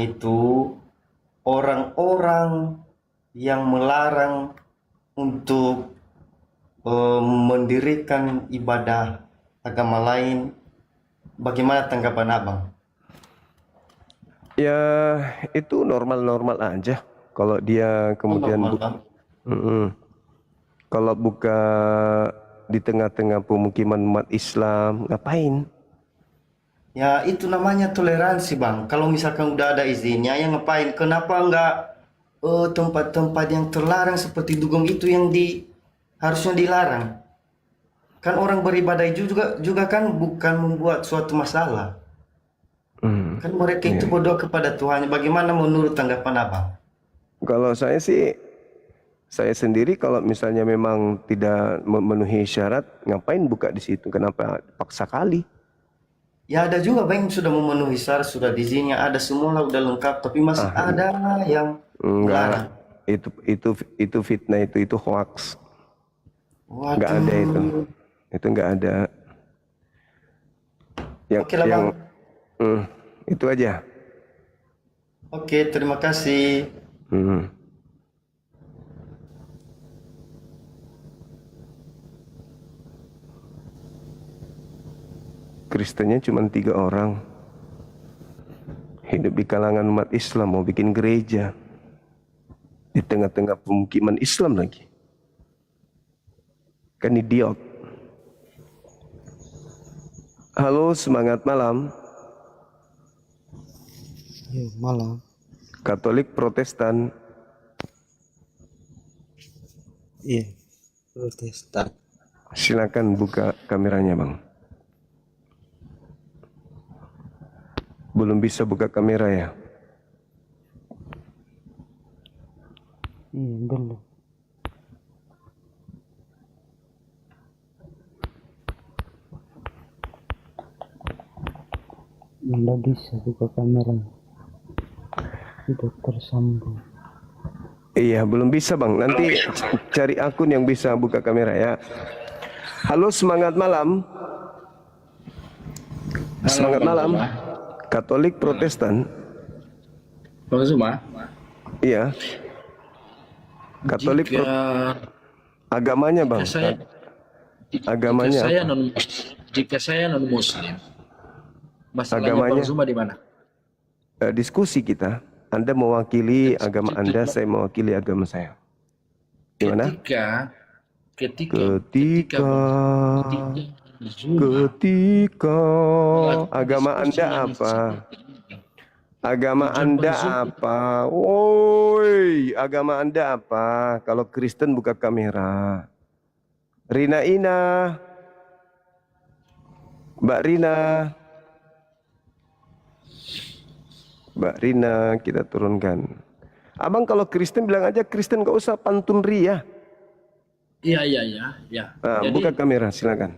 sekarang itu orang-orang yang melarang untuk mendirikan ibadah agama lain, bagaimana tanggapan abang? Ya, itu normal-normal aja. Kalau dia kemudian Normal bang. kalau buka di tengah-tengah pemukiman umat Islam, ngapain? Ya itu namanya toleransi bang. Kalau misalkan udah ada izinnya, ya ngapain? Kenapa enggak tempat-tempat yang terlarang seperti dugem itu yang harusnya dilarang? Kan orang beribadah juga kan bukan membuat suatu masalah. Hmm, Kan mereka itu ya. berdoa kepada Tuhan. Bagaimana menurut tanggapan abang? Kalau saya sih, saya sendiri kalau misalnya memang tidak memenuhi syarat, ngapain buka di situ? Kenapa paksa kali? Ya ada juga bang yang sudah memenuhi syarat, sudah izinnya ada semua lah, udah lengkap, tapi masih Ah, ada yang enggak. melarang. Itu fitnah, itu hoax. Enggak ada itu. Waduh. Itu enggak ada. Yang Oke lah yang bang. hmm, itu aja. Oke, terima kasih. Hmm. Kristennya cuma 3 orang. Hidup di kalangan umat Islam, mau bikin gereja di tengah-tengah pemukiman Islam lagi. Kan idiot. Halo, semangat malam. Ya, malam. Katolik Protestan. Iya, Protestan. Silakan buka kameranya, Bang. Belum bisa buka kamera ya? Belum. Nggak bisa buka kamera. Tidak tersambung. Iya, belum bisa, Bang. Nanti cari akun yang bisa buka kamera ya. Halo, semangat malam. Semangat malam. Katolik Protestan. Bang Zuma, Iya. Katolik agamanya, Bang. Agamanya apa? jika saya non Muslim, masalahnya Agamanya Bang Zuma di mana? diskusi kita. Anda mewakili agama Anda, saya mewakili agama saya. Gimana? Ketika Ketika agama Anda apa? Agama Anda apa? Woi, agama Anda apa? Kalau Kristen buka kamera. Rina Ina, Mbak Rina, Mbak Rina, kita turunkan. Abang kalau Kristen bilang aja Kristen, gak usah pantun ria. Iya. Nah, Jadi buka kamera, silakan.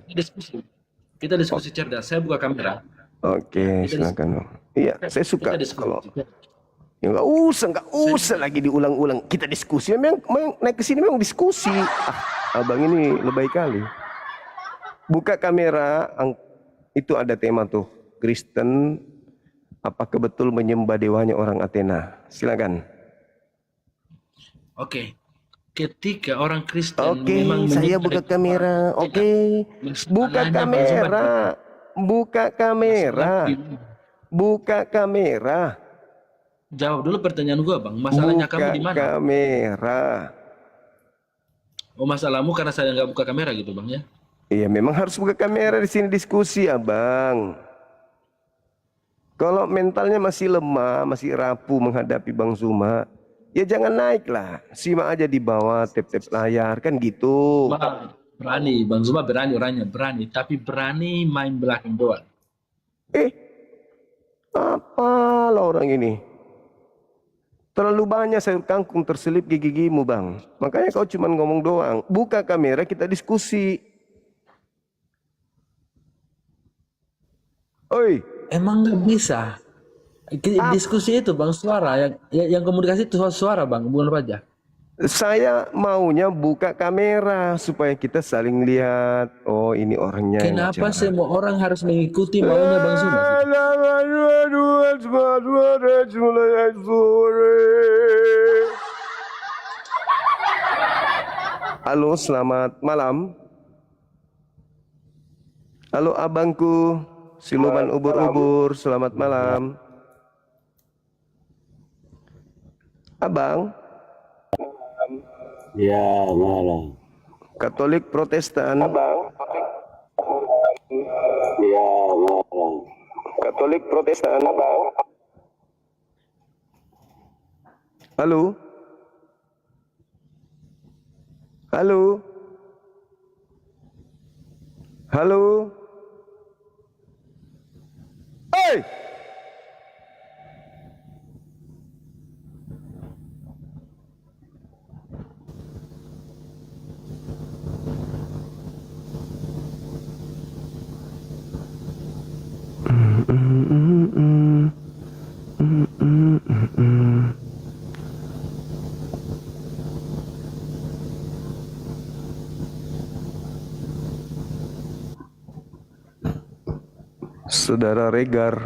kita diskusi cerdas. Saya buka kamera. Oke, Kita silakan, Bang. Iya, saya suka diskusi. kalau ya nggak usah lagi diulang-ulang. Kita diskusi, memang naik ke sini memang diskusi. Abang ini lebay kali. Buka kamera, itu ada tema tuh. Kristen, apakah betul menyembah dewanya orang Athena? Silakan. Oke. Ketika orang Kristen Oke, memang saya menyembah buka Tuhan, kamera. Oke, buka masalahnya Bang Zuma kamera. Buka kamera. Buka kamera. Jawab dulu pertanyaan gua, Bang. Masalahnya kamu Buka di mana? kamera. Oh, masalahmu karena saya nggak buka kamera gitu, Bang ya? Iya, memang harus buka kamera di sini diskusi, Abang. Kalau mentalnya masih lemah, masih rapuh menghadapi Bang Zuma, ya jangan naik lah. Simak aja di bawah, tap-tap layar, kan gitu. Berani, Bang Zuma berani orangnya, berani. Tapi berani main belakang doang. Apalah orang ini. Terlalu banyak sayur kangkung terselip di gigimu, Bang. Makanya kau cuma ngomong doang. Buka kamera, kita diskusi. Oi, Emang nggak bisa. Diskusi itu, Bang, suara. Yang komunikasi itu suara, Bang, bukan wajah. Saya maunya buka kamera supaya kita saling lihat. Oh, ini orangnya yang Kenapa bicara. semua orang harus mengikuti maunya Bang Zuma? Halo, selamat malam. Halo abangku, siluman ubur-ubur, selamat malam. Abang, Ya, malam. Katolik Protestan. Ya, malam. Katolik Protestan. Halo. Halo. Halo. Hey! Saudara Regar.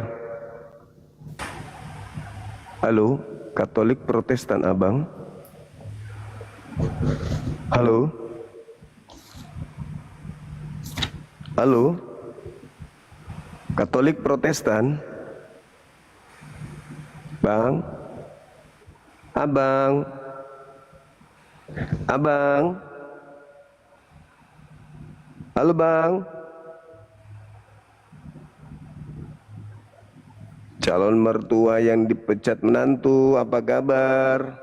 Halo, Katolik Protestan abang. Halo. Halo. Katolik Protestan. Bang. Abang. Abang. Halo bang. Calon mertua yang dipecat menantu, apa kabar?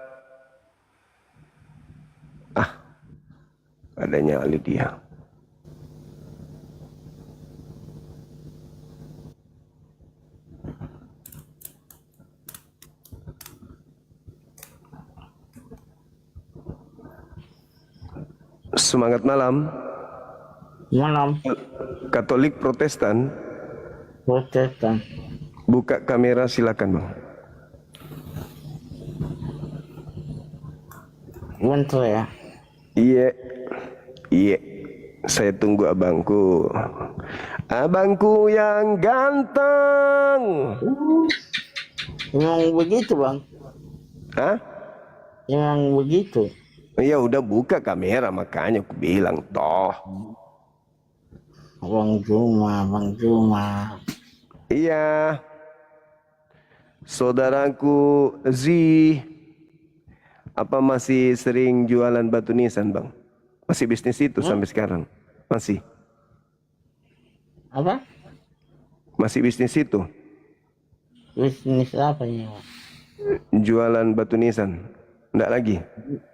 Ah, adanya Lydia. Semangat malam. Malam. Katolik Protestan. Protestan. Buka kamera silakan bang. Bentar ya. Iya, iya. Saya tunggu abangku. Abangku yang ganteng. Emang begitu bang? Hah? Emang begitu? Ya udah buka kamera makanya aku bilang toh. Bang Juma, Bang Juma. Iya. Saudaraku Z, apa masih sering jualan batu nisan bang? Masih bisnis itu sampai sekarang? Masih? Apa? Masih bisnis itu? Bisnis apa ya? Jualan batu nisan? Enggak lagi?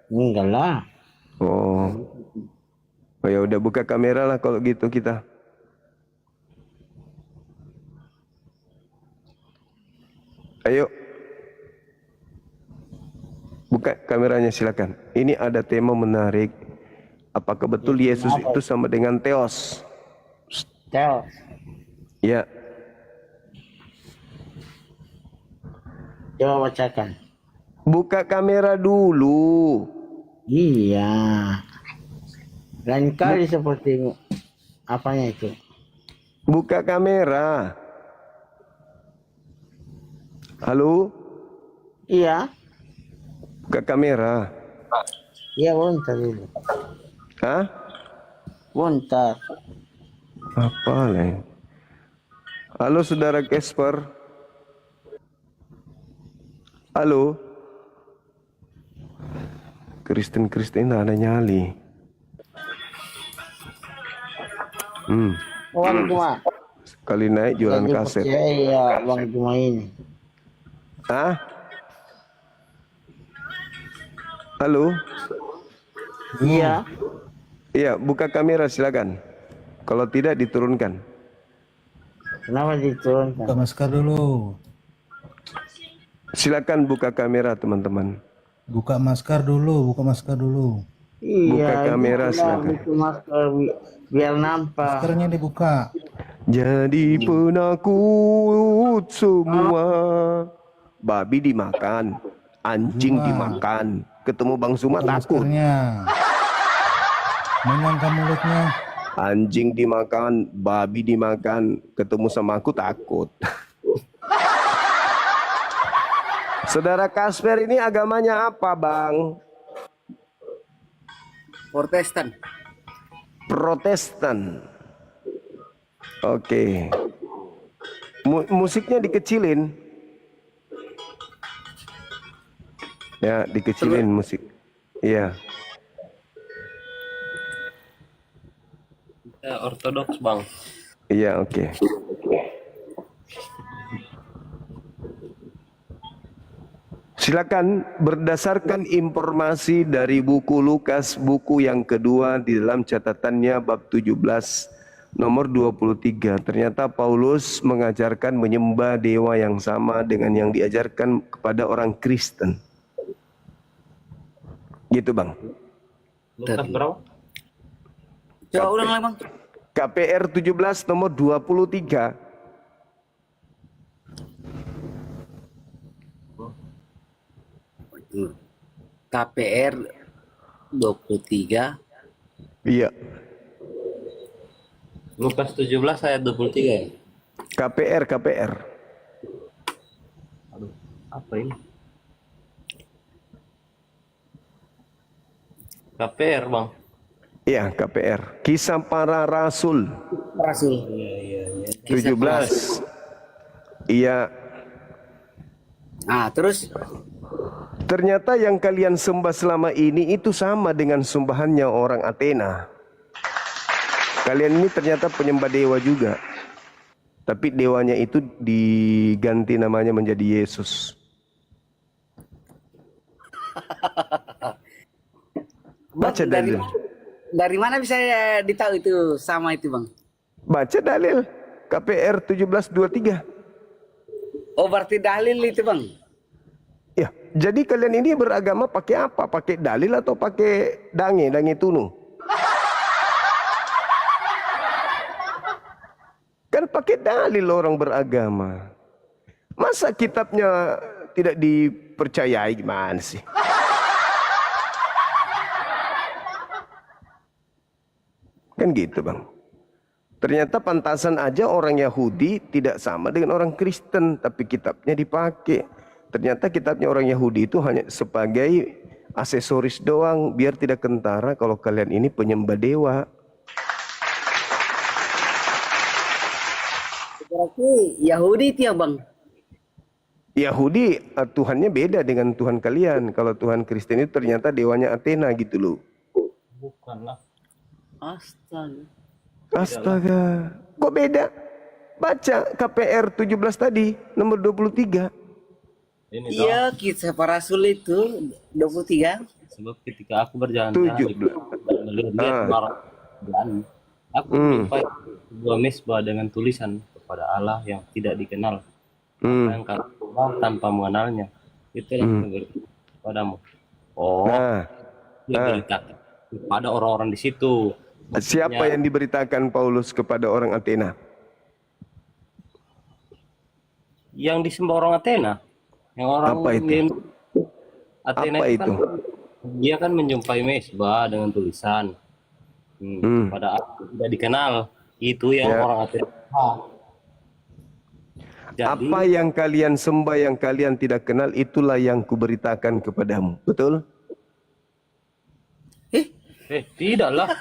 Enggak lah. Oh. Oh ya udah buka kamera lah kalau gitu kita. Ayo. Buka kameranya silakan. Ini ada tema menarik. Apakah betul Yesus itu sama dengan Theos? Tel. Ya. Coba bacakan. Buka kamera dulu. Iya. Lain kali seperti apanya itu? Buka kamera. Halo? Iya. Buka kamera. Iya bentar dulu. Hah? Bentar. Apa lah? Halo saudara Casper. Halo. Kristen ada nyali. Bang Juma. Kali naik jualan Jadi kaset. percaya ya Bang Juma ini. Hah? Halo? Iya. Iya, buka kamera silakan. Kalau tidak diturunkan. Kenapa diturunkan? Buka masker dulu. Silakan buka kamera teman-teman. Buka masker dulu, buka masker dulu. Iya. Buka kamera, itu silakan. butuh masker biar nampak. Maskernya dibuka. Jadi penakut semua. Babi dimakan. Anjing Zuma. dimakan. Ketemu Bang Zuma Buka takut. maskernya. Menyangka mulutnya. Anjing dimakan, babi dimakan, ketemu sama aku takut. Saudara Kasper ini agamanya apa, Bang? Protestan. Protestan. Oke. Musiknya dikecilin. Ya, dikecilin musik. Iya. Ortodoks bang. Iya, oke. Silakan berdasarkan informasi dari buku Lukas, buku yang kedua di dalam catatannya bab 17 nomor 23. Ternyata Paulus mengajarkan menyembah dewa yang sama dengan yang diajarkan kepada orang Kristen. Gitu, Bang. Lukas berapa? Coba ulang lagi bang. KPR 17 nomor 23. KPR 23. Iya. Lukas 17 ayat 23 ya? KPR. Aduh, apa ini? KPR bang. Iya, KPR. Kisah para Rasul Rasul. 17. Iya. Nah terus Ternyata yang kalian sembah selama ini itu sama dengan sembahannya orang Athena. Kalian ini ternyata penyembah dewa juga. Tapi dewanya itu diganti namanya menjadi Yesus. Baca dalil. dari mana bisa ditahu itu sama itu bang? Baca dalil. KPR 1723. Oh berarti dalil itu bang? Ya, jadi kalian ini beragama pakai apa? Pakai dalil atau pakai dange tunu? Kan pakai dalil orang beragama. Masa kitabnya tidak dipercayai, gimana sih? Kan gitu, Bang. Ternyata pantasan aja orang Yahudi tidak sama dengan orang Kristen, tapi kitabnya dipakai. Ternyata kitabnya orang Yahudi itu hanya sebagai aksesoris doang, biar tidak kentara kalau kalian ini penyembah dewa. Berarti Yahudi itu ya bang? Yahudi Tuhannya beda dengan Tuhan kalian. Kalau Tuhan Kristen itu ternyata dewanya Athena gitu loh. Bukanlah. Astaga. Astaga, kok beda? Baca KPR 17 tadi, nomor 23. Ini Iya kisah para rasul itu 23. sebab ketika aku berjalan-jalan 17. dan melihat barang berani, aku menjumpai sebuah mesbah dengan tulisan kepada Allah yang tidak dikenal, yang kami sembah tanpa mengenalnya. Itulah yang kepadamu. Oh, Nah, dia beritakan kepada orang-orang di situ. siapa yang diberitakan Paulus kepada orang Athena? Yang disembah orang Athena, yang orang Apa itu? Athena Apa itu itu? kan dia kan menjumpai mesbah dengan tulisan kepada Allah yang tidak dikenal. Itu yang Ya. orang Athena. Jadi, Apa yang kalian sembah yang kalian tidak kenal, itulah yang kuberitakan kepadamu. Betul? tidaklah.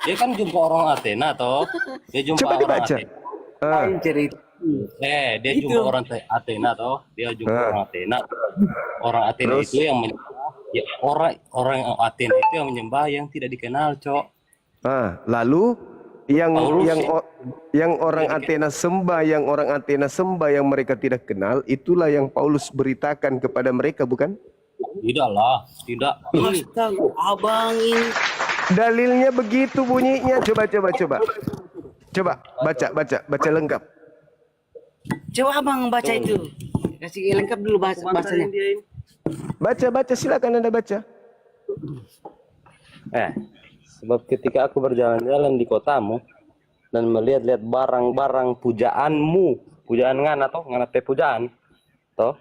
Dia kan jumpa orang Athena toh. Dia jumpa Coba orang dibaca. Athena. Ah, Cerita. Dia jumpa orang Athena toh. Dia jumpa orang Athena. Orang Athena Terus? itu yang menyembah, ya, orang Athena itu yang menyembah yang tidak dikenal, Cok. lalu yang Paulus yang orang Athena sembah, yang mereka tidak kenal, itulah yang Paulus beritakan kepada mereka, bukan? Tidaklah, tidak. Ini Astaga abang ini. Dalilnya begitu bunyinya. Coba baca lengkap. Coba abang baca itu. Kasih lengkap dulu bahasanya. Baca, silakan Anda baca. sebab ketika aku berjalan-jalan di kotamu dan melihat-lihat barang-barang pujaanmu, pujaan ngana toh, ngana teh pujaan toh,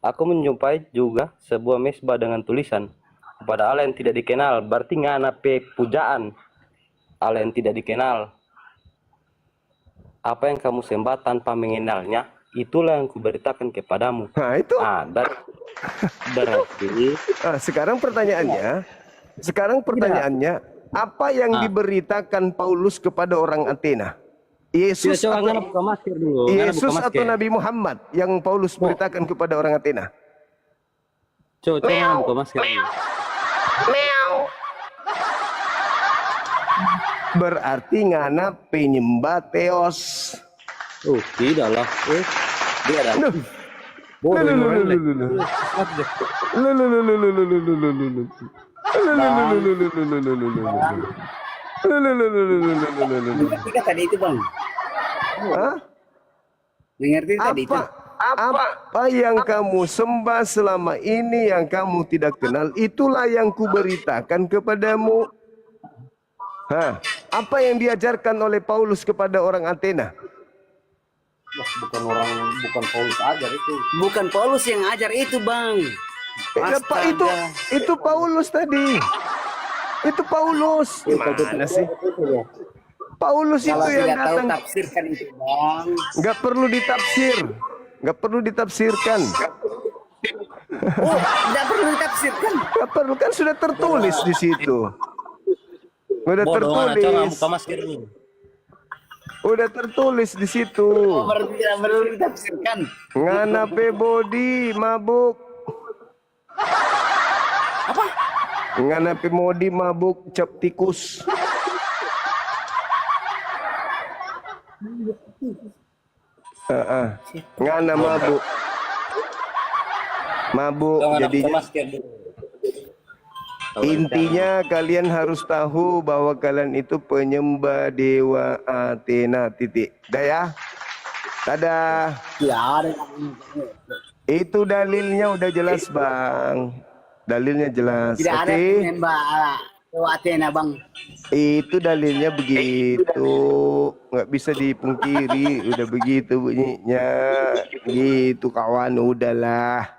Aku menjumpai juga sebuah mesbah dengan tulisan kepada Allah yang tidak dikenal. Berarti ngana pe pujaan Allah yang tidak dikenal. Apa yang kamu sembah tanpa mengenalnya, itulah yang kuberitakan kepadamu. Nah, itu. Berarti Sekarang pertanyaannya, apa yang diberitakan Paulus kepada orang Athena? Yesus coba atau, ngana buka masker dulu. Ngana Yesus buka atau masker. Nabi Muhammad yang Paulus beritakan kepada orang Athena? Coba ngana buka masker dulu. Berarti ngana penyembah Theos. Oh, tidaklah. Dia ada. Loh. Bodoh ini orang lek. Mengerti kah tadi itu bang? Hah? Mengerti tadi itu? Apa yang kamu sembah selama ini yang kamu tidak kenal, itulah yang kuberitakan kepadamu. Hah? Apa yang diajarkan oleh Paulus kepada orang Athena? Bukan Paulus ajar itu. Bukan Paulus yang ajar itu bang. Pak, itu Paulus tadi. Itu Paulus. Gimana sih? Paulus itu Kalau yang tidak tahu datang. tafsirkan itu bang. Nggak perlu ditafsir. Nggak perlu ditafsirkan. Oh, tidak perlu ditafsirkan. Nggak perlu, kan sudah tertulis di situ. Udah Bodoh, ngana coba tertulis. buka masker dulu. Udah tertulis di situ. Berarti tidak perlu ditafsirkan. Ngana pe body mabuk. Apa? Ngana pe modi mabuk cap tikus. Ngana mabuk. Mabuk Coba ngana jadi buka masker dulu. intinya kalian harus tahu bahwa kalian itu penyembah dewa Athena, titik. Dah ya. Dadah. Tidak ada. Itu dalilnya udah jelas, Bang. Dalilnya jelas. Tidak ada Oke. penyembah Dewa Athena bang. Itu dalilnya begitu. Nggak bisa dipungkiri. Udah begitu bunyinya. Gitu kawan. Udahlah.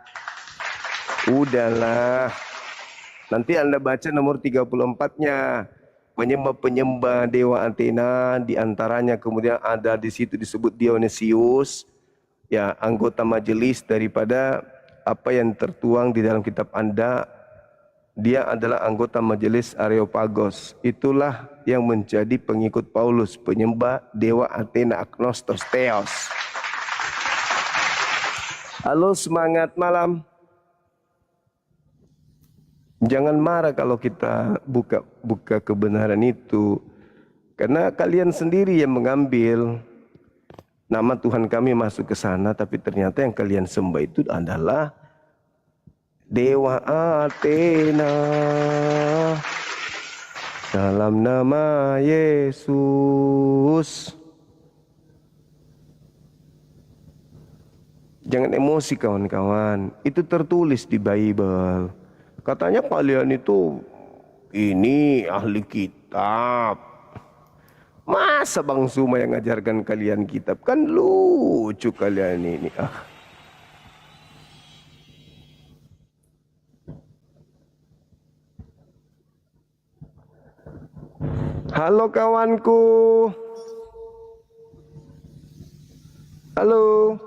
Nanti Anda baca nomor 34-nya. Penyembah-penyembah Dewa Athena. Diantaranya kemudian ada di situ disebut Dionysius. Ya, anggota majelis daripada apa yang tertuang di dalam kitab Anda. Dia adalah anggota majelis Areopagos. Itulah yang menjadi pengikut Paulus, penyembah Dewa Athena, agnostos, Theos. Halo, semangat malam. Jangan marah kalau kita buka kebenaran itu. Karena kalian sendiri yang mengambil nama Tuhan kami masuk ke sana, tapi ternyata yang kalian sembah itu adalah Dewa Athena. Dalam nama Yesus. Jangan emosi kawan-kawan. Itu tertulis di Bible. Katanya kalian itu ini ahli kitab. Masa Bang Suma yang ngajarkan kalian kitab? Kan lucu kalian ini. Halo kawanku. Halo.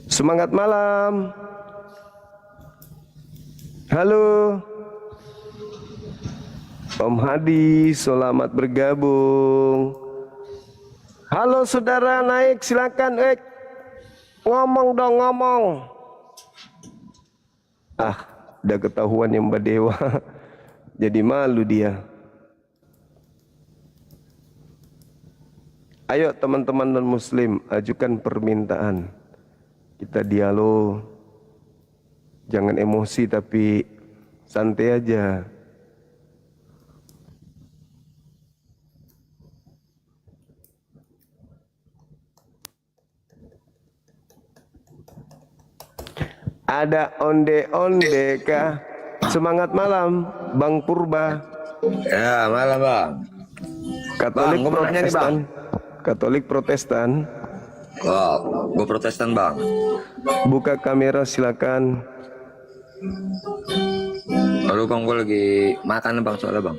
Semangat malam. Halo. Om Hadi, selamat bergabung. Halo saudara, naik silakan. Ngomong dong, ngomong. Udah ketahuan yang Mbak Dewa. Jadi malu dia. Ayo teman-teman non muslim, ajukan permintaan. Kita dialog. Jangan emosi tapi santai aja. Ada onde-onde kah? Semangat malam, Bang Purba. Ya, malam Bang. Katolik Bang, ngomongnya nih, Protestan. Katolik Protestan. Gue Protestan bang. Buka kamera silakan. Lalu bang, gue lagi makan bang soalnya bang.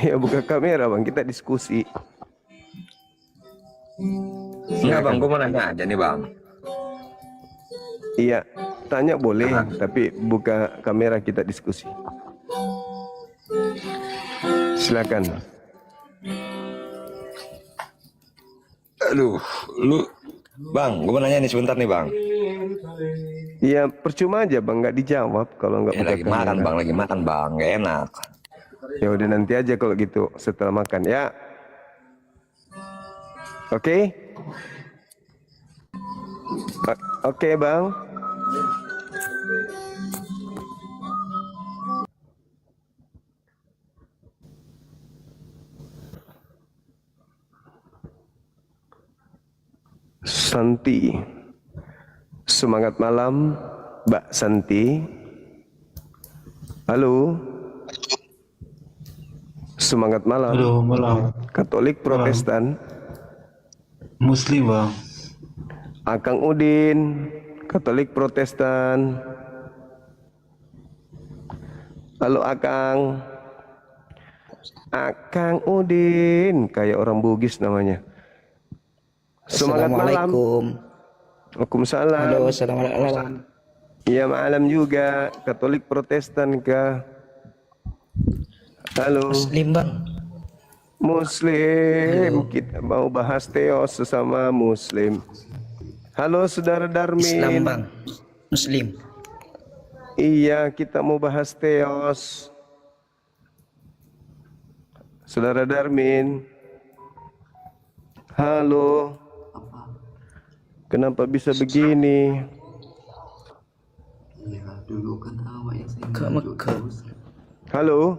Ya buka kamera bang, kita diskusi. Enggak bang, gue mau nanya aja nih bang. Iya, tanya boleh, tapi buka kamera kita diskusi. Silakan. Aduh, lu bang, gue mau nanya nih sebentar nih bang. Ya percuma aja bang, nggak dijawab kalau nggak buka Lagi makan kamera. bang, lagi makan bang, gak enak. Ya udah nanti aja kalau gitu setelah makan ya. Oke? Oke bang. Santi. Semangat malam, Mbak Santi. Halo. Semangat malam. Halo, malam. Katolik Protestan. Muslim bang. Akang Udin, Katolik Protestan. Halo Akang. Akang Udin, kayak orang Bugis namanya. Semangat malam. Waalaikumsalam. Halo, assalamualaikum. Iya malam juga, Katolik Protestan kah? Halo. Muslim bang. Muslim, kita mau bahas teos sesama Muslim. Halo saudara Darmin. Muslim. Iya, kita mau bahas teos. Saudara Darmin. Halo. Kenapa bisa begini? Halo.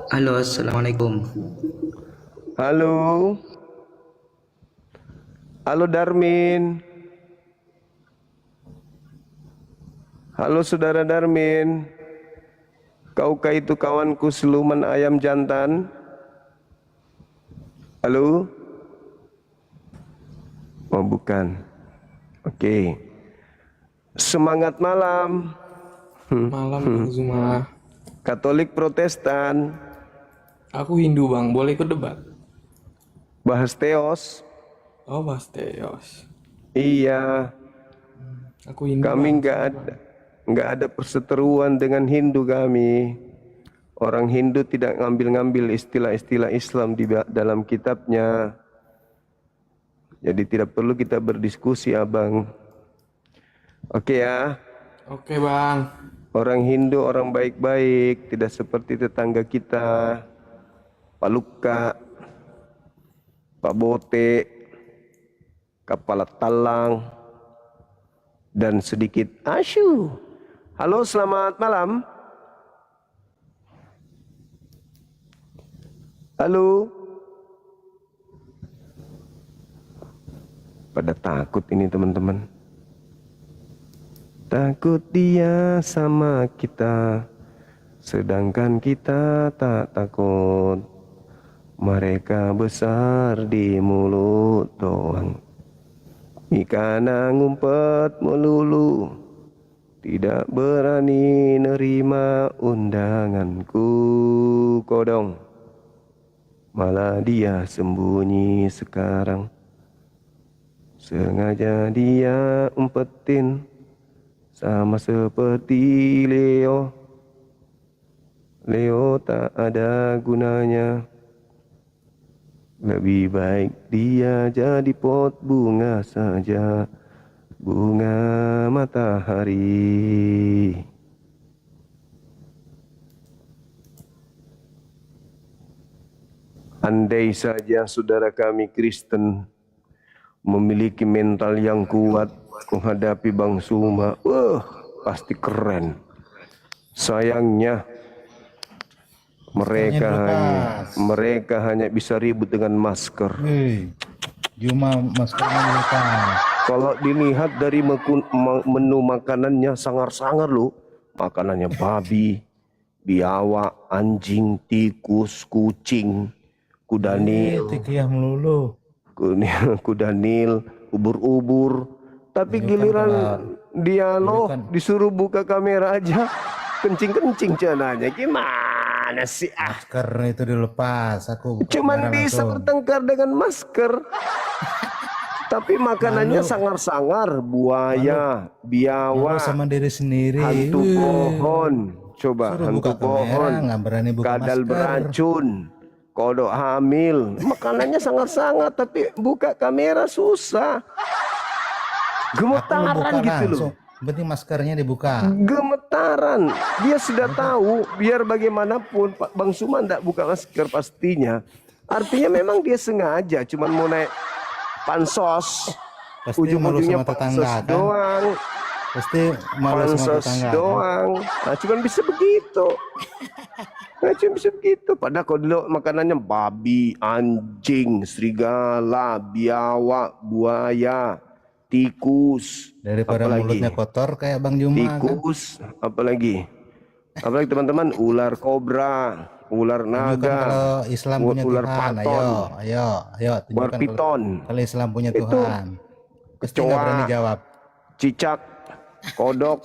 Halo, assalamualaikum. Halo. Halo Darmin. Halo saudara Darmin. Kaukah itu kawanku siluman ayam jantan? Halo? Oh bukan. Oke. Semangat malam. Malam Bang Zuma. Katolik Protestan. Aku Hindu bang, boleh ikut debat? Bahas teos. Oh bahas teos. Iya. Aku Hindu. Kami Bang. nggak ada perseteruan dengan Hindu kami. Orang Hindu tidak ngambil-ngambil istilah-istilah Islam di dalam kitabnya. Jadi tidak perlu kita berdiskusi abang. Oke ya. Oke bang. Orang Hindu orang baik-baik, tidak seperti tetangga kita, Pak Luka, Pak Bote, Kepala Talang, dan sedikit Asyu. Halo, selamat malam. Halo. Pada takut ini teman-teman. Takut dia sama kita, sedangkan kita tak takut. Mereka besar di mulut doang. Ikana ngumpet melulu, tidak berani nerima undanganku kodong. Malah dia sembunyi sekarang. Sengaja dia umpetin, sama seperti Leo. Leo tak ada gunanya. Lebih baik dia jadi pot bunga saja, bunga matahari. Andai saja saudara kami Kristen memiliki mental yang kuat menghadapi Bang Suma, pasti keren. Sayangnya mereka hanya bisa ribut dengan masker. Cuma maskernya lepas. Kalau dilihat dari menu makanannya sangar-sangar loh. Makanannya babi, biawak, anjing, tikus, kucing, kudani. Tikiyah melulu. kuda Nil, ubur-ubur. Tapi giliran dia disuruh buka kamera aja, kencing-kencing celananya. Gimana sih? Masker itu dilepas. Aku buka Cuman kamera bisa langsung. bertengkar dengan masker. Tapi makanannya sangar-sangar, buaya, biawak, Malu sama diri sendiri. hantu pohon. Coba Suruh hantu buka kamera, pohon, nggak berani buka kadal masker. beracun, kodok hamil. Makanannya sangar-sangar, tapi buka kamera susah. Aku mau Gemetaran buka gitu loh. langsung. Penting maskernya dibuka. Gemetaran. Dia sudah tahu, biar bagaimanapun Pak Bang Suma tidak buka masker pastinya. Artinya memang dia sengaja, cuman mau naik pansos. Pasti malu Ujung-ujungnya sama tetangga pansos kan. doang. Pasti malu sama Pansos tetangga. Kan? doang. Nah, cuman bisa begitu. Nah, cuma bisa begitu. Padahal kalau dulu makanannya babi, anjing, serigala, biawak, buaya, tikus. Daripada apalagi? mulutnya kotor kayak Bang Juma kan. Tikus, apalagi teman-teman, ular kobra, ular Tunjukkan naga, kalau Islam punya ular Tuhan. paton, Ayo, ular tunjukkan piton, kalau Islam punya Itu Tuhan. Pasti nggak kecoa, berani jawab. cicak, kodok,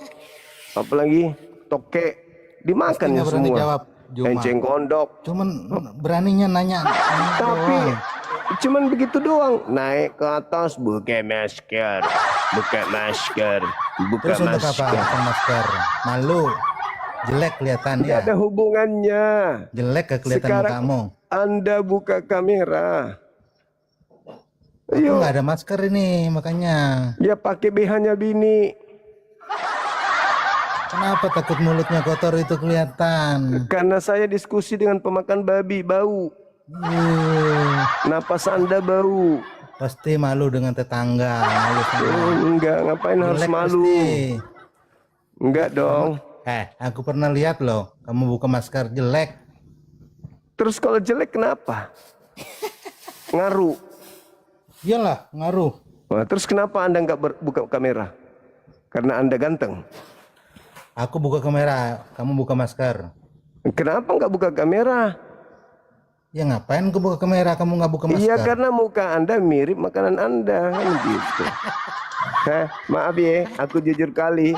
apalagi toke, Pasti dimakan ya nggak berani semua. jawab. Juma. Enceng gondok, Cuman beraninya nanya. tapi doang. cuman begitu doang. Naik ke atas, buka masker, buka masker, buka Terus untuk apa? masker. Pasang masker. Malu. Jelek kelihatan Tidak ya. ada hubungannya. Jelek ke kelihatan Sekarang kamu. Anda buka kamera. Aku Ayo, nggak ada masker ini makanya. ya pakai BH-nya bini. Kenapa takut mulutnya kotor itu kelihatan? Karena saya diskusi dengan pemakan babi, bau. Napas Anda bau. Pasti malu dengan tetangga. Malu sama. Enggak, ngapain harus Jelek malu? pasti. Enggak dong. Aku pernah lihat loh, kamu buka masker jelek. Terus kalau jelek kenapa? Ngaruh. Iyalah, ngaruh. Wah, terus kenapa Anda nggak buka kamera? Karena Anda ganteng. Aku buka kamera, kamu buka masker. Kenapa nggak buka kamera? Ya ngapain aku buka kamera, kamu nggak buka masker? Iya, karena muka Anda mirip makanan Anda, kan gitu. Maaf ya, aku jujur kali.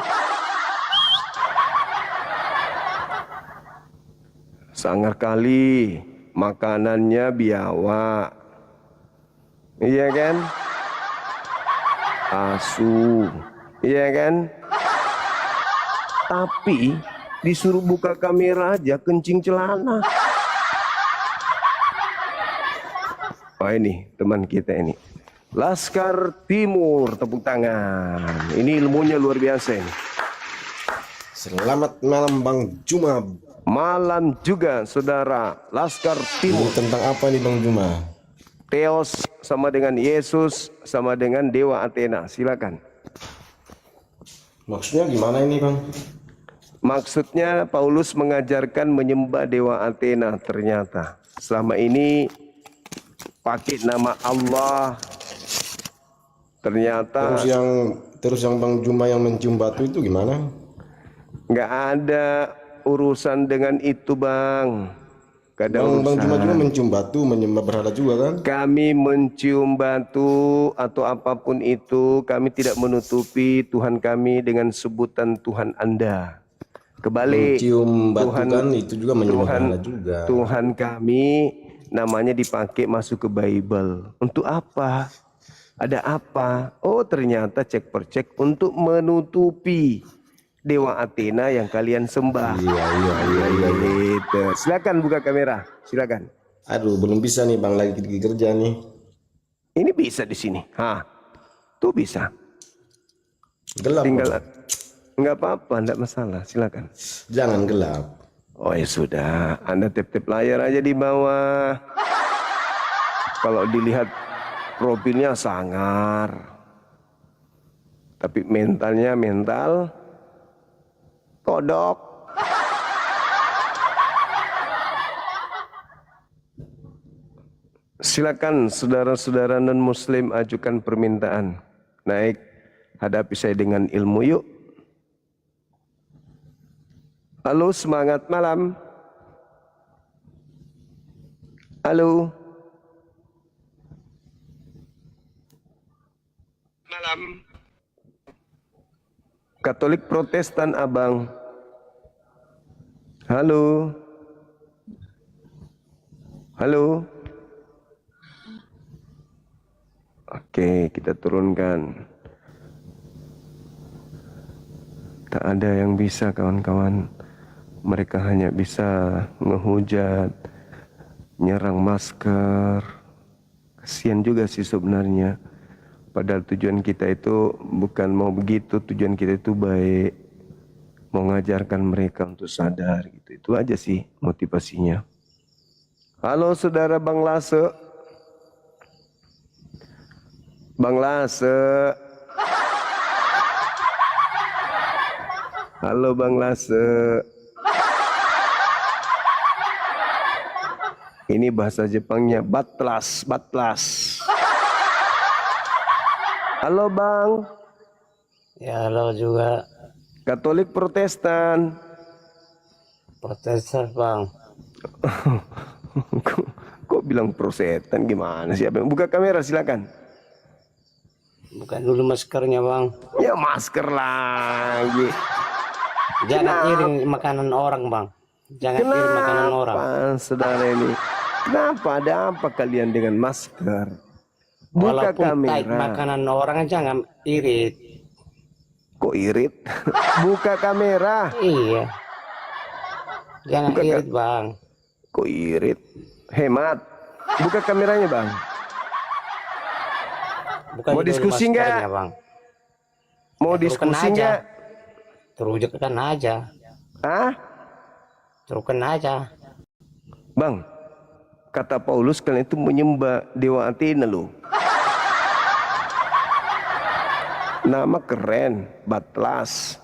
Sangar kali, makanannya biawak. Iya kan? Asu. Iya kan? Tapi disuruh buka kamera aja kencing celana. Oh ini teman kita ini. Laskar Timur, tepuk tangan. Ini ilmunya luar biasa ini. Selamat malam Bang Juma. Malam juga saudara. Laskar Ini Timur. tentang apa nih Bang Juma? Theos sama dengan Yesus sama dengan Dewa Athena. Silakan. Maksudnya gimana ini Bang? Maksudnya Paulus mengajarkan menyembah Dewa Athena ternyata. Selama ini pakai nama Allah. Ternyata Terus yang Bang Juma yang mencium batu itu gimana? nggak ada urusan dengan itu Bang. Gak ada Bang Juma juga urusan. mencium batu, menyembah berhala juga kan? Kami mencium batu atau apapun itu, kami tidak menutupi Tuhan kami dengan sebutan Tuhan Anda. Kebalik, Mencium batu Tuhan, kan itu juga menyembah Tuhan, berhala juga. Tuhan kami namanya dipakai masuk ke Bible. Untuk apa? Ada apa? Oh ternyata cek per cek untuk menutupi Dewa Athena yang kalian sembah. Iya. Gitu. Silakan buka kamera, silakan. Aduh, belum bisa nih Bang, lagi kerja nih. Ini bisa di sini. Tuh bisa. Gelap. Tinggal Bang. nggak apa-apa, nggak masalah. Silakan. Jangan gelap. Oh ya sudah, Anda tap-tap layar aja di bawah. Kalau dilihat profilnya sangar, tapi mentalnya mental kodok. Silakan saudara-saudara non-muslim ajukan permintaan. Naik, hadapi saya dengan ilmu yuk. Halo, semangat malam. Halo. Katolik Protestan abang. Halo. Halo. Oke, kita turunkan. Tak ada yang bisa kawan-kawan. Mereka hanya bisa ngehujat, nyerang masker. Kasihan juga sih sebenarnya. Padahal tujuan kita itu bukan mau begitu, tujuan kita itu baik. Mau ngajarkan mereka untuk sadar gitu. Itu aja sih motivasinya. Halo saudara Bang Lase. Bang Lase. Halo Bang Lase. Ini bahasa Jepangnya batlas, batlas. Halo Bang. Ya, halo juga. Katolik Protestan. Protestan, Bang. Kok bilang Protestan gimana sih? Buka kamera silakan. Bukan dulu maskernya, Bang. Ya masker lagi. Jangan iring makanan orang, Bang. Jangan iring makanan orang. Saudara ini? Kenapa? Ada apa kalian dengan masker? Buka Walaupun taik kamera. makanan orang jangan irit. Kok irit? Buka kamera. Iya. Jangan Buka irit, Bang. Kok irit? Hemat. Buka kameranya, Bang. Bukan Mau dulu diskusi maskernya, nggak? Bang. Mau Ya, diskusi terukan aja. nggak? Terujukan aja. Hah? Terukan aja. Bang, kata Paulus kalian itu menyembah dewa Athena loh. Nama keren, Batlas.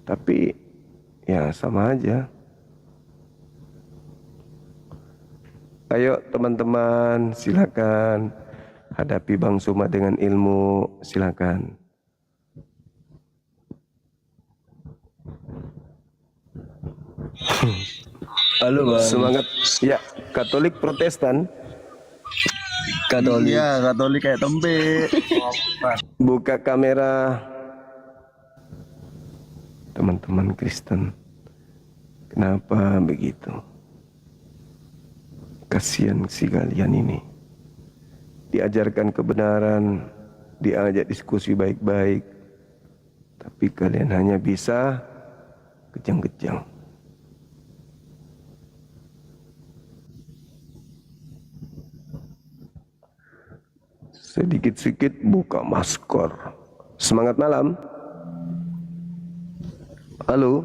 Tapi ya sama aja. Ayo teman-teman, silakan hadapi Bang Suma dengan ilmu, silakan. Halo Bang. Semangat. Ya, Katolik Protestan. Katolik. Iya, Katolik kayak tempe. Buka kamera. Teman-teman Kristen. Kenapa begitu? Kasihan si kalian ini. Diajarkan kebenaran, diajak diskusi baik-baik. Tapi kalian hanya bisa kejang-kejang. Sedikit-sedikit buka masker. Semangat malam. Halo.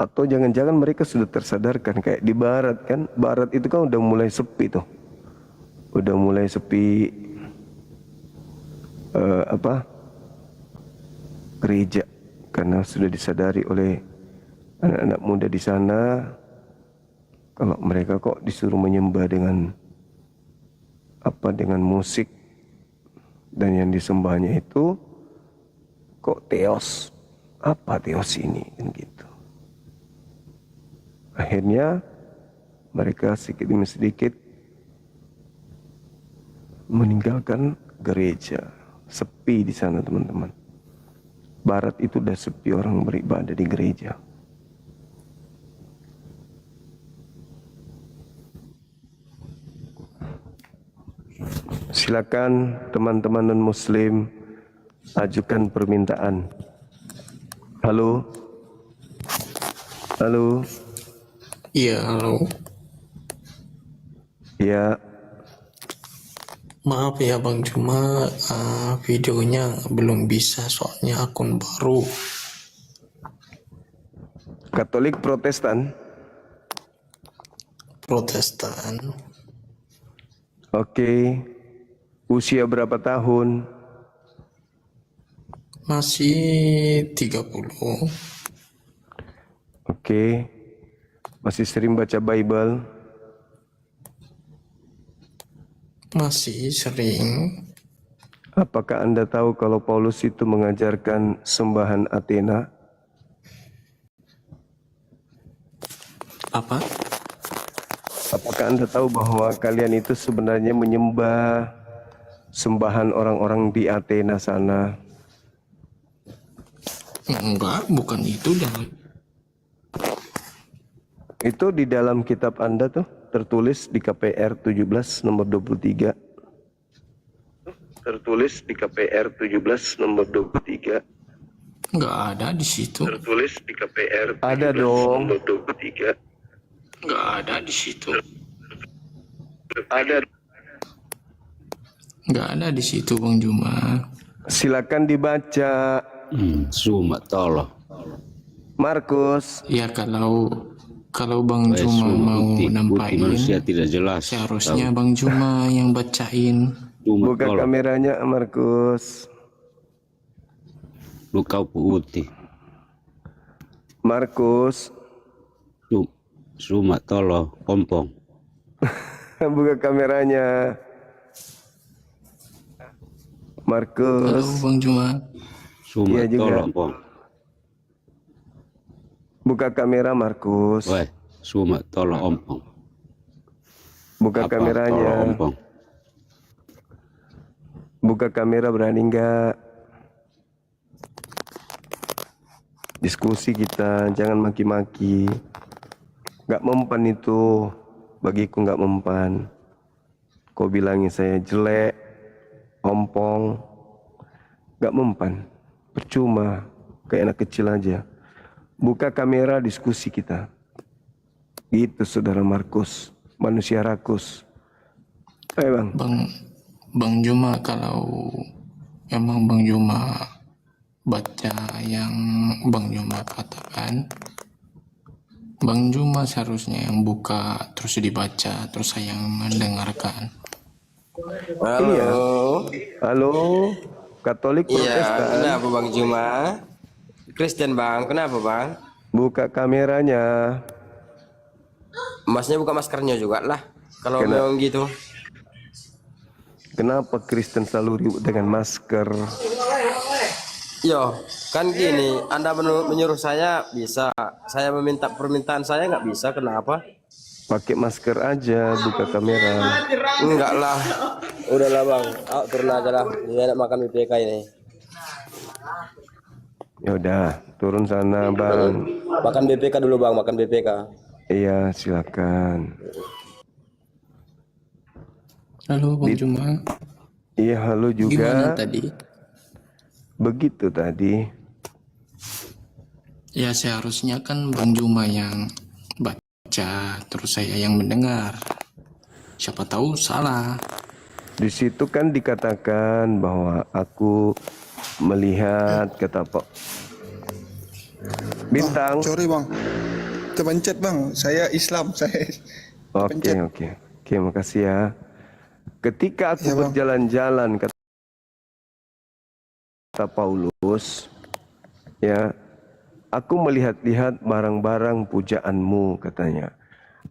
Atau jangan-jangan mereka sudah tersadarkan kayak di barat kan. Barat itu kan udah mulai sepi tuh. Udah mulai sepi gereja. Karena sudah disadari oleh anak-anak muda di sana. Kalau mereka kok disuruh menyembah dengan dengan musik. Dan yang disembahnya itu kok teos. Apa teos ini? Kan gitu. Akhirnya mereka sedikit demi sedikit meninggalkan gereja. Sepi di sana teman-teman. Barat itu udah sepi orang beribadah di gereja. Silakan teman-teman non-muslim ajukan permintaan. Halo. Halo. Iya, halo. Ya, Maaf ya Bang, cuma videonya belum bisa soalnya akun baru. Katolik Protestan. Protestan. Oke. Usia berapa tahun? Masih 30. Oke. Masih sering baca Bible? Masih sering. Apakah Anda tahu kalau Paulus itu mengajarkan sembahan Athena? Apa? Apakah Anda tahu bahwa kalian itu sebenarnya menyembah sembahan orang-orang di Athena sana. Enggak, bukan itu dah. Itu di dalam kitab Anda tuh tertulis di KPR 17 nomor 23. Tertulis di KPR 17 nomor 23. Enggak ada di situ. Tertulis di KPR 17 ada dong. Nomor 23. Enggak ada di situ. Ada. Enggak ada di situ, Bang Juma. Silakan dibaca. Sumat tolong. Markus. Ya kalau Bang Juma mau nampain, manusia tidak jelas. seharusnya Bang Juma yang bacain. Buka kameranya, Markus. Lu kau putih. Markus. Sumat tolong, pompong. Buka kameranya. Markus. Halo Bang Juma. Sumat Iya juga. tolong, pong. Buka kamera, Markus. Weh, sumat tolong, ompong. Buka Apa, kameranya. tolong, ompong. Buka kamera, berani nggak? Diskusi kita, jangan maki-maki. Nggak mempan itu, bagiku nggak mempan. Kau bilangin saya jelek, ompong, nggak mempan. Percuma, kayak anak kecil aja. Buka kamera, diskusi kita. Gitu, Saudara Markus, manusia rakus. Ayo, Bang. Bang Juma, kalau emang Bang Juma baca yang Bang Juma katakan, Bang Juma seharusnya yang buka terus dibaca, terus saya yang mendengarkan. Halo. Iya. Halo. Katolik Protestan. Iya, kenapa Bang Juma? Kristen Bang, kenapa Bang? Buka kameranya. Masnya buka maskernya juga lah. Kalau memang gitu. Kenapa Kristen selalu ribut dengan masker? Yo, kan gini, Anda menyuruh saya bisa, saya meminta permintaan saya nggak bisa, kenapa? Pakai masker aja, buka kamera. Enggak lah, udahlah Bang, turun aja lah, dia enak makan BPK ini. Ya udah, turun sana Bang. Makan BPK dulu Bang, makan BPK. Iya, silakan. Halo Bang Juma. Iya, halo juga. Gimana tadi? Begitu tadi. Ya seharusnya kan Bang Juma yang baca, terus saya yang mendengar. Siapa tahu salah. Di situ kan dikatakan bahwa aku melihat, kata Pak Bintang. Bang, sorry Bang, terpencet Bang, saya Islam, saya Oke, makasih ya. Ketika aku berjalan-jalan, kata Paulus, ya, aku melihat-lihat barang-barang pujaanmu, katanya.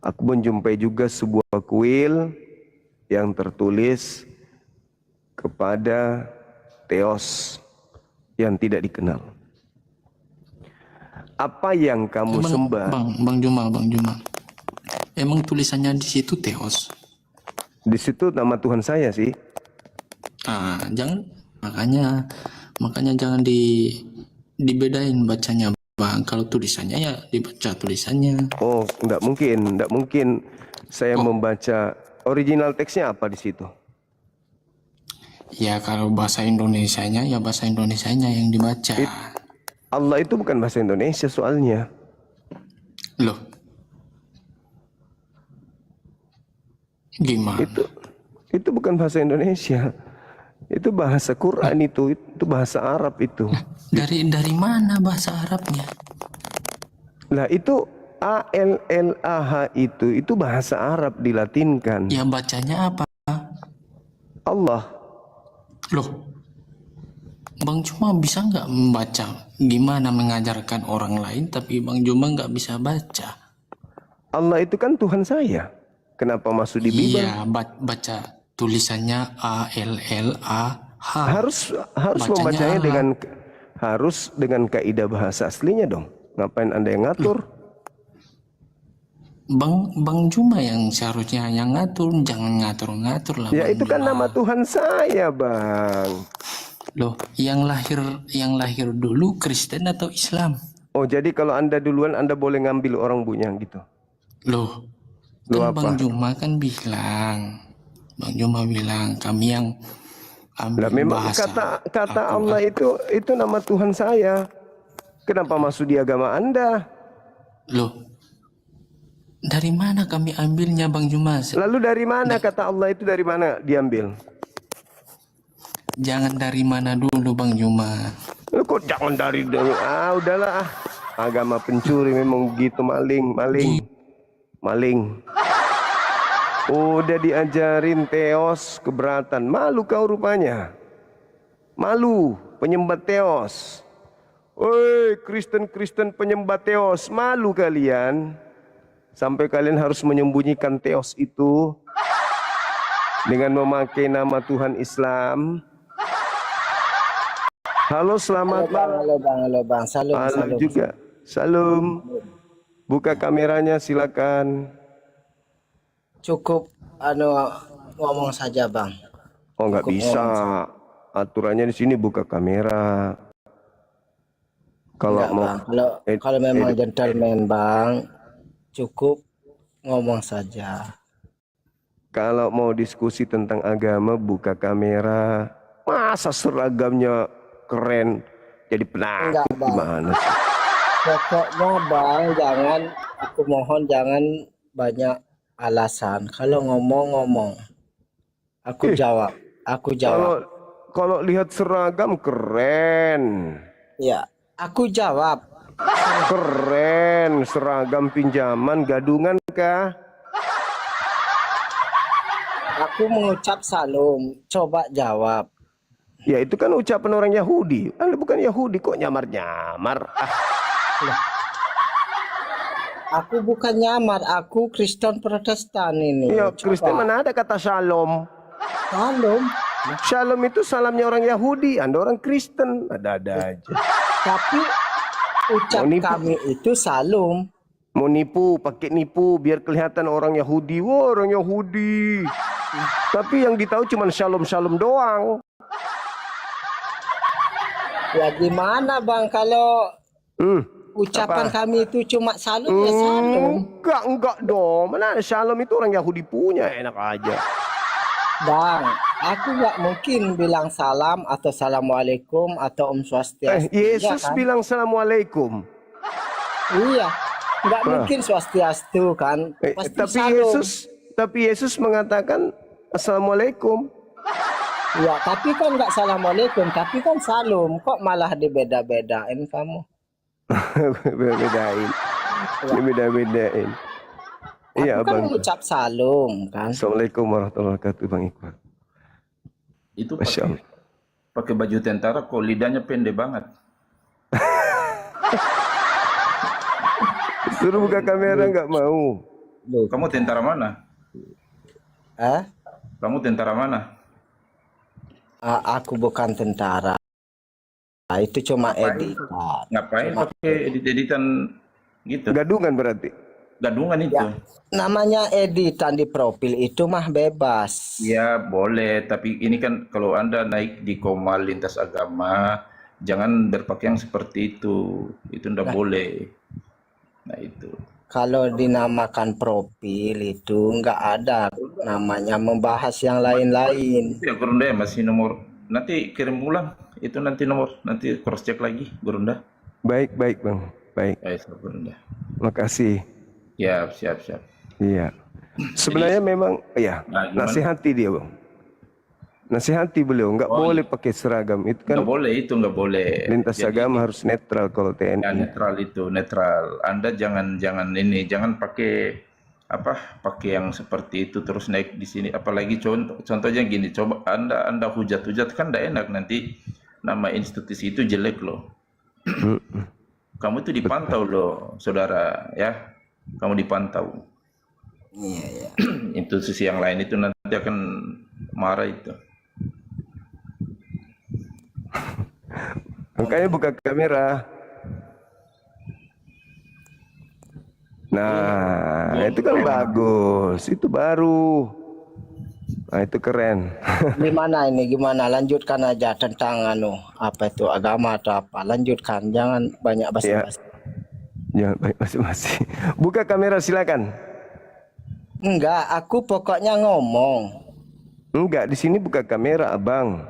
Aku menjumpai juga sebuah kuil yang tertulis kepada Theos yang tidak dikenal. Apa yang kamu sembah? Bang Juma. Emang tulisannya di situ Theos? Di situ nama Tuhan saya sih. Jangan, makanya jangan dibedain bacanya Bang. Kalau tulisannya ya dibaca tulisannya. Oh, enggak mungkin saya membaca original teksnya apa di situ. Ya kalau bahasa Indonesianya ya bahasa Indonesianya yang dibaca. Allah itu bukan bahasa Indonesia soalnya. Loh. Gimana? Itu bukan bahasa Indonesia. Itu bahasa Quran itu bahasa Arab itu. Dari mana bahasa Arabnya? Lah itu ALLAH itu bahasa Arab dilatinkan. Ya bacanya apa? Allah. Loh. Bang Juma bisa nggak membaca? Gimana mengajarkan orang lain tapi Bang Juma nggak bisa baca? Allah itu kan Tuhan saya. Kenapa masuk di Bible? Iya, baca tulisannya ALLAH. Harus membacanya dengan kaidah bahasa aslinya dong. Ngapain Anda yang ngatur? Bang Juma yang seharusnya yang ngatur, jangan ngatur-ngatur lah. Ya Bang itu kan Juma. nama Tuhan saya, Bang. Loh, yang lahir dulu Kristen atau Islam? Oh, jadi kalau Anda duluan Anda boleh ngambil orang punya gitu. Loh, Loh kan apa? Bang Juma kan bilang, Bang Juma bilang kami yang Lah ambil memang bahasa. kata Allah itu nama Tuhan saya. Kenapa masuk di agama Anda? Loh, dari mana kami ambilnya Bang Juma? Lalu dari mana kata Allah itu dari mana diambil? Jangan dari mana dulu Bang Juma. Kok jangan dari dulu? Udahlah. Agama pencuri memang begitu, maling. Udah diajarin teos keberatan. Malu kau rupanya. Malu penyembah teos. Woi, Kristen penyembah teos. Malu kalian. Sampai kalian harus menyembunyikan teos itu dengan memakai nama Tuhan Islam. Halo, selamat malam. Halo bang, salam. Halo juga. Salam. Buka kameranya silakan. Cukup ngomong saja bang. Oh, nggak bisa. Aturannya di sini buka kamera. Kalau Enggak, mau bang. Kalau memang gentleman bang, cukup ngomong saja. kalau mau diskusi tentang agama buka kamera. Masa seragamnya keren jadi Enggak, penakut Bang. gimana sih? Pokoknya bang, aku mohon jangan banyak alasan. Kalau ngomong. Aku jawab. Kalau lihat seragam keren. Ya, aku jawab. Keren, seragam pinjaman gadungan kah? Aku mengucap salam. Coba jawab. Ya itu kan ucapan orang Yahudi. Anda bukan Yahudi kok nyamar-nyamar. Aku bukan nyamar, aku Kristen Protestan ini. Ya Coba. Kristen mana ada kata shalom? Salam. Shalom itu salamnya orang Yahudi. Anda orang Kristen. Ada-ada aja. Tapi ucap kami itu salam. Mau nipu, pakai nipu biar kelihatan orang Yahudi. Wah, orang Yahudi. Tapi yang ditahu cuma shalom-shalom doang. Ya gimana bang kalau ucapan kami itu cuma salam ya salam. Enggak dong. Mana ada shalom itu orang Yahudi punya, enak aja. Bang, aku nggak mungkin bilang salam atau assalamualaikum atau swastiastu. Yesus kan? bilang assalamualaikum. Iya, nggak mungkin swastiastu kan. Pasti Tapi Yesus mengatakan assalamualaikum. Ya, tapi kan nggak assalamualaikum, tapi kan salam. Kok malah dibeda-bedain kamu? Beda-bedain. Iya, Aku kan Bang. mengucap salam kan. Assalamualaikum warahmatullahi wabarakatuh, Bang Iqbal. Itu Masya Allah. pakai baju tentara kok lidahnya pendek banget. Suruh buka kamera nggak mau. Kamu tentara mana? Kamu tentara mana? Aku bukan tentara. Itu cuma editan. Ngapain pakai edit-editan gitu? Gadungan berarti. Gadungan itu. Namanya editan di profil itu mah bebas. Ya boleh, tapi ini kan kalau Anda naik di Komal lintas agama, jangan berpakaian seperti itu. Itu ndak boleh. Nah itu. Kalau dinamakan profil itu nggak ada namanya membahas yang lain-lain. Ya Gurunda masih nomor. Nanti kirim ulang. Itu nanti nomor. Nanti cross check lagi Gurunda. Baik Bang. Baik. Gurunda. Makasih. Ya siap. Iya. Sebenarnya memang ya gimana? nasihati dia Bang. Nasihati beliau nggak boleh pakai seragam itu kan. Nggak boleh. Lintas agama harus netral kalau TNI. Ya, netral. Anda jangan pakai pakai yang seperti itu terus naik di sini. Apalagi contohnya gini, coba Anda hujat kan tidak enak nanti nama institusi itu jelek loh. Kamu itu dipantau loh, saudara ya. Kamu dipantau. Iya. Institusi yang lain itu nanti akan marah itu. Makanya buka kamera. Nah, itu kan bagus. Itu baru. Nah, itu keren. Gimana ini? Gimana? Lanjutkan aja tentang apa itu agama atau apa? Lanjutkan, jangan banyak basa-basi. Jangan baik basa-basi. Buka kamera silakan. Enggak, aku pokoknya ngomong. Enggak, di sini buka kamera, Abang.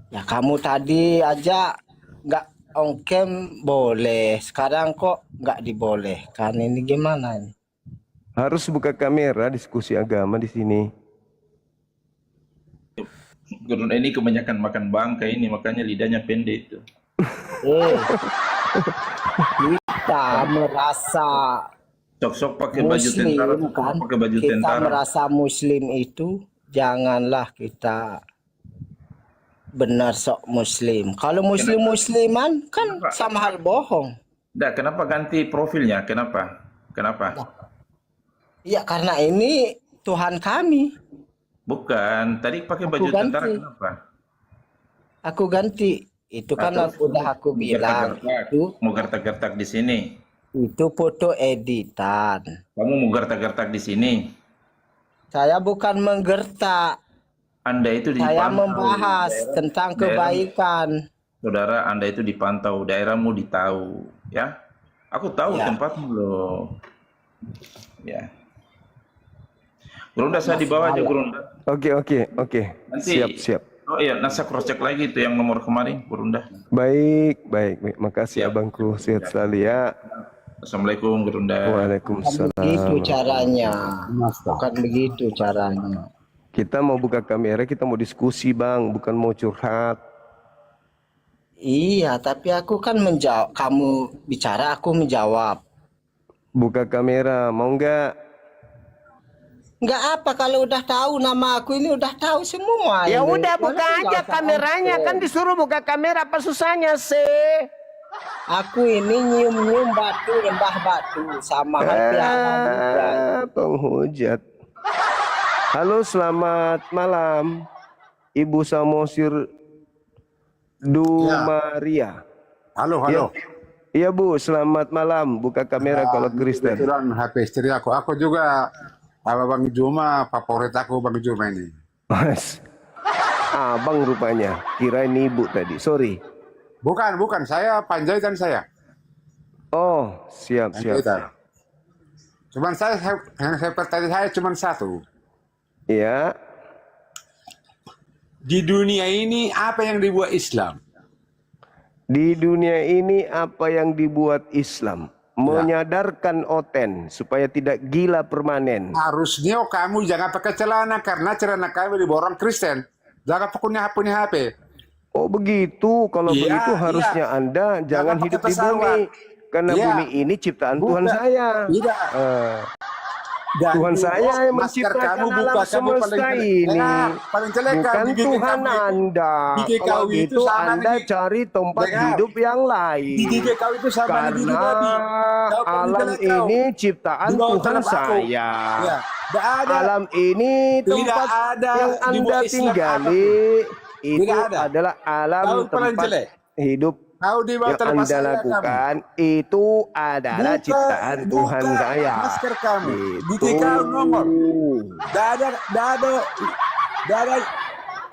Ya kamu tadi aja nggak on cam boleh, sekarang kok nggak dibolehkan? Ini gimana ini? Harus buka kamera diskusi agama di sini. Gurun ini kebanyakan makan bangka ini, makanya lidahnya pendek itu. Kita merasa Sok-sok pakai baju tentara, Muslim kan? pakai baju Kita tentara. merasa Muslim itu janganlah kita benar sok Muslim. Kalau Muslim-Musliman kan sama hal bohong. Dah, kenapa ganti profilnya? Kenapa? Iya karena ini Tuhan kami. Bukan, tadi pakai baju tentara kenapa? Aku ganti. Itu kan udah aku bilang. Mau gertak-gertak di sini. Itu foto editan. Kamu mau gertak-gertak di sini? Saya bukan menggertak. Anda itu Saya dipantau. membahas tentang kebaikan. Saudara, Anda itu dipantau, daerahmu ditahu, ya. Aku tahu tempatmu loh. Ya. Gurunda, saya dibawa aja, Gurunda. Oke. Nanti, Siap. Oh iya, nasa cross check lagi itu yang nomor kemarin, Gurunda. Baik. Makasih abangku. Sehat selalu ya. Assalamualaikum, Gurunda. Waalaikumsalam. Begitu caranya. Bukan begitu caranya. Kita mau buka kamera, kita mau diskusi, Bang, bukan mau curhat. Iya, tapi aku kan menjawab. Kamu bicara, aku menjawab. Buka kamera, mau nggak? Nggak apa, kalau udah tahu nama aku ini udah tahu semua. Ya ini. udah buka Mana aja nggak usah kameranya, on-cam. kan disuruh buka kamera, apa susahnya sih? Aku ini nyium-nyium batu, lembah batu sama hati Penghujat. Halo, selamat malam, Ibu Samosir Dumaria. Halo. Iya Bu, selamat malam. Buka kamera kalau Kristen. Kebetulan HP istri aku. Aku juga Bang Juma, favorit aku Bang Juma ini. Mas, abang rupanya. Kirain ibu tadi. Sorry. Bukan. Saya Panjaitan saya. Oh, siap. Panjaitan. Cuman yang pertanyaan saya cuma satu. Iya. Di dunia ini apa yang dibuat Islam? Di dunia ini apa yang dibuat Islam? Menyadarkan oten supaya tidak gila permanen. Harusnya kamu jangan pakai celana karena celana kamu diborong Kristen. Jangan punya HP. Oh begitu. Kalau begitu harusnya Anda jangan hidup di bumi. Karena bumi ini ciptaan Tuhan saya. Tuhan saya yang menciptakan alam semesta ini. Bukan Tuhan Anda. Kalau gitu Anda cari tempat hidup yang lain. Karena alam ini ciptaan Tuhan saya. Alam ini tempat yang Anda tinggali. Itu adalah alam tempat hidup yang Anda lakukan. Itu adalah ciptaan Tuhan saya. Masker kamu, gigi kau nongol. Dada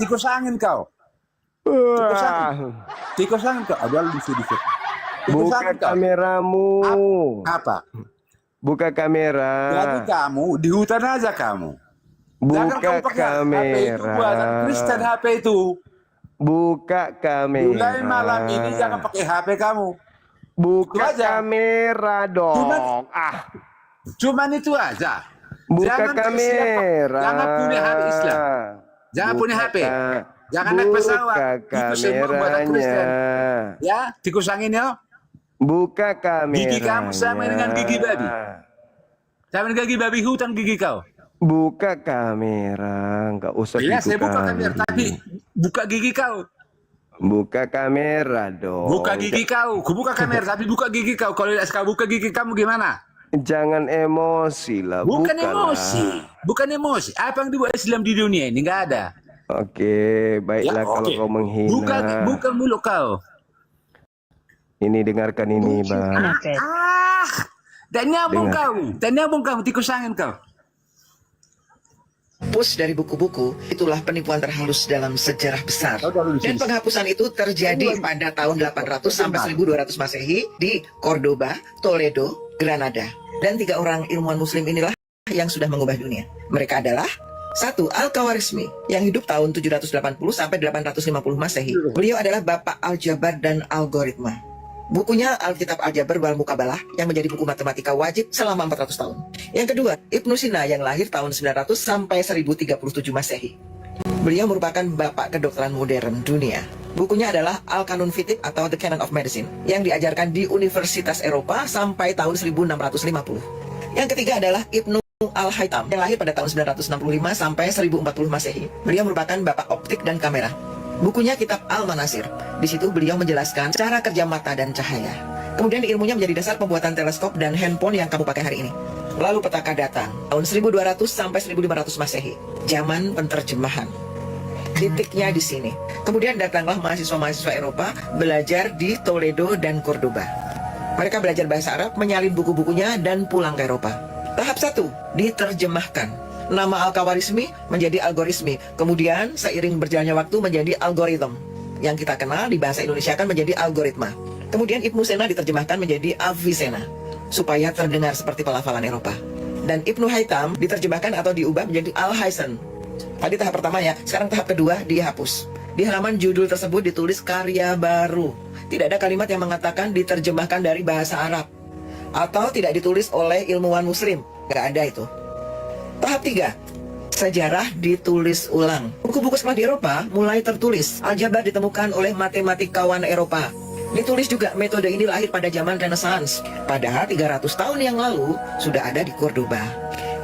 tikus angin kau. Tikus angin kau. Ada di sini. Buka kameramu. Apa? Buka kamera. Jadi kamu di hutan aja kamu. Buka kamera. Kristen HP itu. Buka kamera. Mulai malam ini jangan pakai HP kamu. Buka kamera dong. Cuman itu aja. Buka kamera. Jangan punya HP Islam. Jangan punya HP. Jangan naik pesawat. Itu semua buatan Kristen. Ya, tikus angin ya. Buka kamera. Gigi kamu sama dengan gigi babi. Sama dengan gigi babi hutan gigi kau. Buka kamera, nggak usah Iya, gitu saya buka kali. kamera, tapi buka gigi kau. Buka kamera dong. Buka gigi kau. Buka kamera, tapi buka gigi kau. Kalau tidak sekali buka gigi kamu gimana? Jangan emosi lah. Bukan bukalah. emosi. Bukan emosi. Apa yang dibuat Islam di dunia ini? Nggak ada. Oke, baiklah kalau kau menghina. Buka mulut kau. Ini dengarkan ini, Bang. Tak nyambung kau, tikus angin kau. Hapus dari buku-buku, itulah penipuan terhalus dalam sejarah besar. Dan penghapusan itu terjadi pada tahun 800 sampai 1200 Masehi di Cordoba, Toledo, Granada. Dan 3 orang ilmuwan muslim inilah yang sudah mengubah dunia. Mereka adalah 1. Al-Khawarizmi yang hidup tahun 780 sampai 850 Masehi. Beliau adalah bapak aljabar dan algoritma. Bukunya Alkitab Aljabar wal Mukabalah yang menjadi buku matematika wajib selama 400 tahun. Yang kedua, Ibnu Sina yang lahir tahun 900 sampai 1037 Masehi. Beliau merupakan bapak kedokteran modern dunia. Bukunya adalah Al-Kanun Fitib atau The Canon of Medicine yang diajarkan di Universitas Eropa sampai tahun 1650. Yang ketiga adalah Ibnu Al-Haytham yang lahir pada tahun 965 sampai 1040 Masehi. Beliau merupakan bapak optik dan kamera. Bukunya Kitab Al-Manasir. Di situ beliau menjelaskan cara kerja mata dan cahaya. Kemudian ilmunya menjadi dasar pembuatan teleskop dan handphone yang kamu pakai hari ini. Lalu petaka datang tahun 1200 sampai 1500 Masehi. Zaman penterjemahan. Titiknya di sini. Kemudian datanglah mahasiswa-mahasiswa Eropa belajar di Toledo dan Cordoba. Mereka belajar bahasa Arab, menyalin buku-bukunya dan pulang ke Eropa. Tahap 1, diterjemahkan. Nama Al-Khawarizmi menjadi algoritmi. Kemudian seiring berjalannya waktu menjadi algoritma. Yang kita kenal di bahasa Indonesia kan menjadi algoritma. Kemudian Ibnu Sina diterjemahkan menjadi Avicenna supaya terdengar seperti pelafalan Eropa. Dan Ibnu Haytham diterjemahkan atau diubah menjadi Al-Hasan. Tadi tahap pertama ya, sekarang tahap kedua dihapus. Di halaman judul tersebut ditulis karya baru. Tidak ada kalimat yang mengatakan diterjemahkan dari bahasa Arab atau tidak ditulis oleh ilmuwan muslim. Gak ada itu. Tahap 3, sejarah ditulis ulang. Buku-buku sekolah di Eropa mulai tertulis. Aljabar ditemukan oleh matematikawan Eropa. Ditulis juga metode ini lahir pada zaman Renaissance. Padahal 300 tahun yang lalu sudah ada di Cordoba.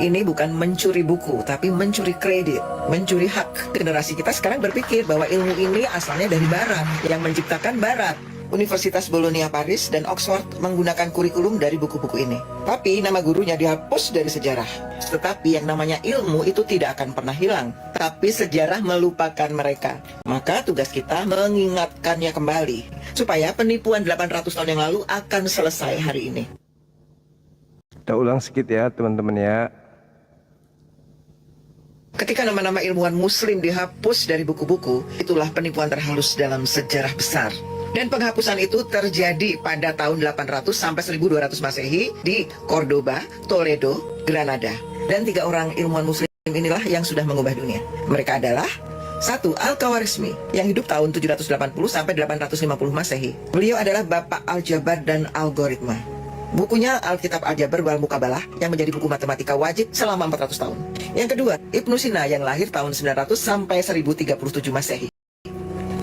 Ini bukan mencuri buku, tapi mencuri kredit, mencuri hak. Generasi kita sekarang berpikir bahwa ilmu ini asalnya dari Barat, yang menciptakan Barat. Universitas Bologna Paris dan Oxford menggunakan kurikulum dari buku-buku ini. Tapi nama gurunya dihapus dari sejarah. Tetapi yang namanya ilmu itu tidak akan pernah hilang. Tapi sejarah melupakan mereka. Maka tugas kita mengingatkannya kembali. Supaya penipuan 800 tahun yang lalu akan selesai hari ini. Kita ulang sedikit ya teman-teman ya. Ketika nama-nama ilmuwan muslim dihapus dari buku-buku, itulah penipuan terhalus dalam sejarah besar. Dan penghapusan itu terjadi pada tahun 800 sampai 1200 Masehi di Cordoba, Toledo, Granada. Dan 3 orang ilmuwan muslim inilah yang sudah mengubah dunia. Mereka adalah 1. Al-Khawarizmi yang hidup tahun 780 sampai 850 Masehi. Beliau adalah bapak aljabar dan algoritma. Bukunya Alkitab Aljabar wal Mukabalah yang menjadi buku matematika wajib selama 400 tahun. Yang kedua, Ibnu Sina yang lahir tahun 900 sampai 1037 Masehi.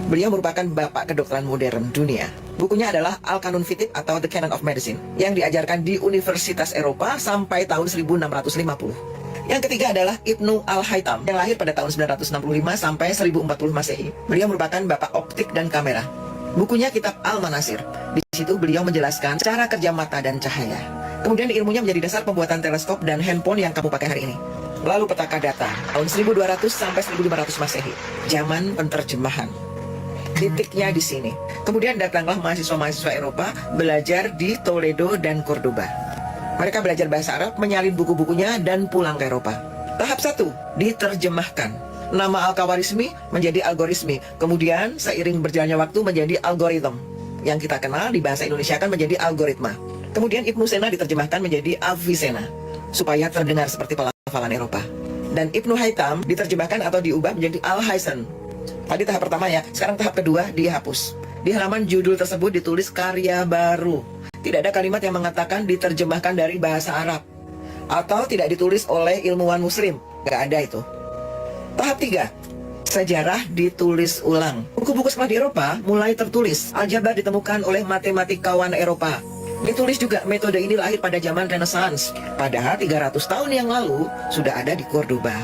Beliau merupakan bapak kedokteran modern dunia. Bukunya adalah Al-Kanun Fitib atau The Canon of Medicine yang diajarkan di Universitas Eropa sampai tahun 1650. Yang ketiga adalah Ibnu Al-Haytham yang lahir pada tahun 965 sampai 1040 Masehi. Beliau merupakan bapak optik dan kamera. Bukunya Kitab Al-Manasir. Di situ beliau menjelaskan cara kerja mata dan cahaya. Kemudian ilmunya menjadi dasar pembuatan teleskop dan handphone yang kamu pakai hari ini. Lalu petaka datang tahun 1200 sampai 1500 Masehi. Zaman penterjemahan. Titiknya di sini. Kemudian datanglah mahasiswa-mahasiswa Eropa belajar di Toledo dan Cordoba. Mereka belajar bahasa Arab, menyalin buku-bukunya dan pulang ke Eropa. Tahap 1, diterjemahkan. Nama Al-Khawarizmi menjadi algoritmi. Kemudian seiring berjalannya waktu menjadi algoritma. Yang kita kenal di bahasa Indonesia kan menjadi algoritma. Kemudian Ibnu Sina diterjemahkan menjadi Avicenna supaya terdengar seperti pelafalan Eropa. Dan Ibnu Haytham diterjemahkan atau diubah menjadi Al-Hasan. Tadi tahap pertama ya, sekarang tahap kedua dihapus. Di halaman judul tersebut ditulis karya baru. Tidak ada kalimat yang mengatakan diterjemahkan dari bahasa Arab atau tidak ditulis oleh ilmuwan muslim. Gak ada itu. Tahap 3, sejarah ditulis ulang. Buku-buku sekolah di Eropa mulai tertulis. Aljabar ditemukan oleh matematikawan Eropa. Ditulis juga metode ini lahir pada zaman Renaissance. Padahal 300 tahun yang lalu sudah ada di Cordoba.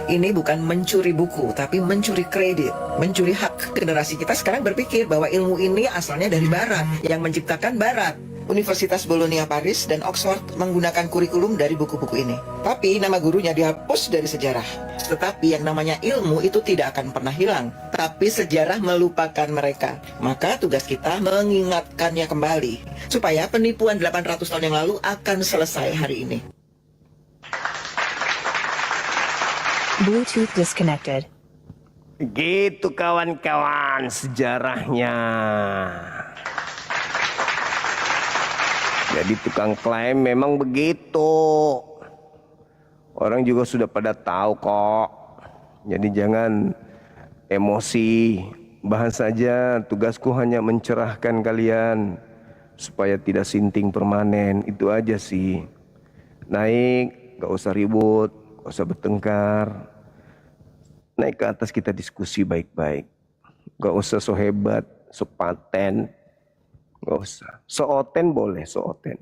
Ini bukan mencuri buku, tapi mencuri kredit, mencuri hak. Generasi kita sekarang berpikir bahwa ilmu ini asalnya dari Barat, yang menciptakan Barat. Universitas Bologna Paris dan Oxford menggunakan kurikulum dari buku-buku ini. Tapi nama gurunya dihapus dari sejarah. Tetapi yang namanya ilmu itu tidak akan pernah hilang. Tapi sejarah melupakan mereka. Maka tugas kita mengingatkannya kembali. supaya penipuan 800 tahun yang lalu akan selesai hari ini. Bluetooth disconnected. Gitu kawan-kawan sejarahnya. Jadi tukang klaim memang begitu. Orang juga sudah pada tahu kok. Jadi jangan emosi. Bahas saja, tugasku hanya mencerahkan kalian supaya tidak sinting permanen. Itu aja sih. Naik, gak usah ribut, gak usah bertengkar. Naik ke atas kita diskusi baik-baik. Gak usah so hebat, so paten. Gak usah. So oten boleh, so oten.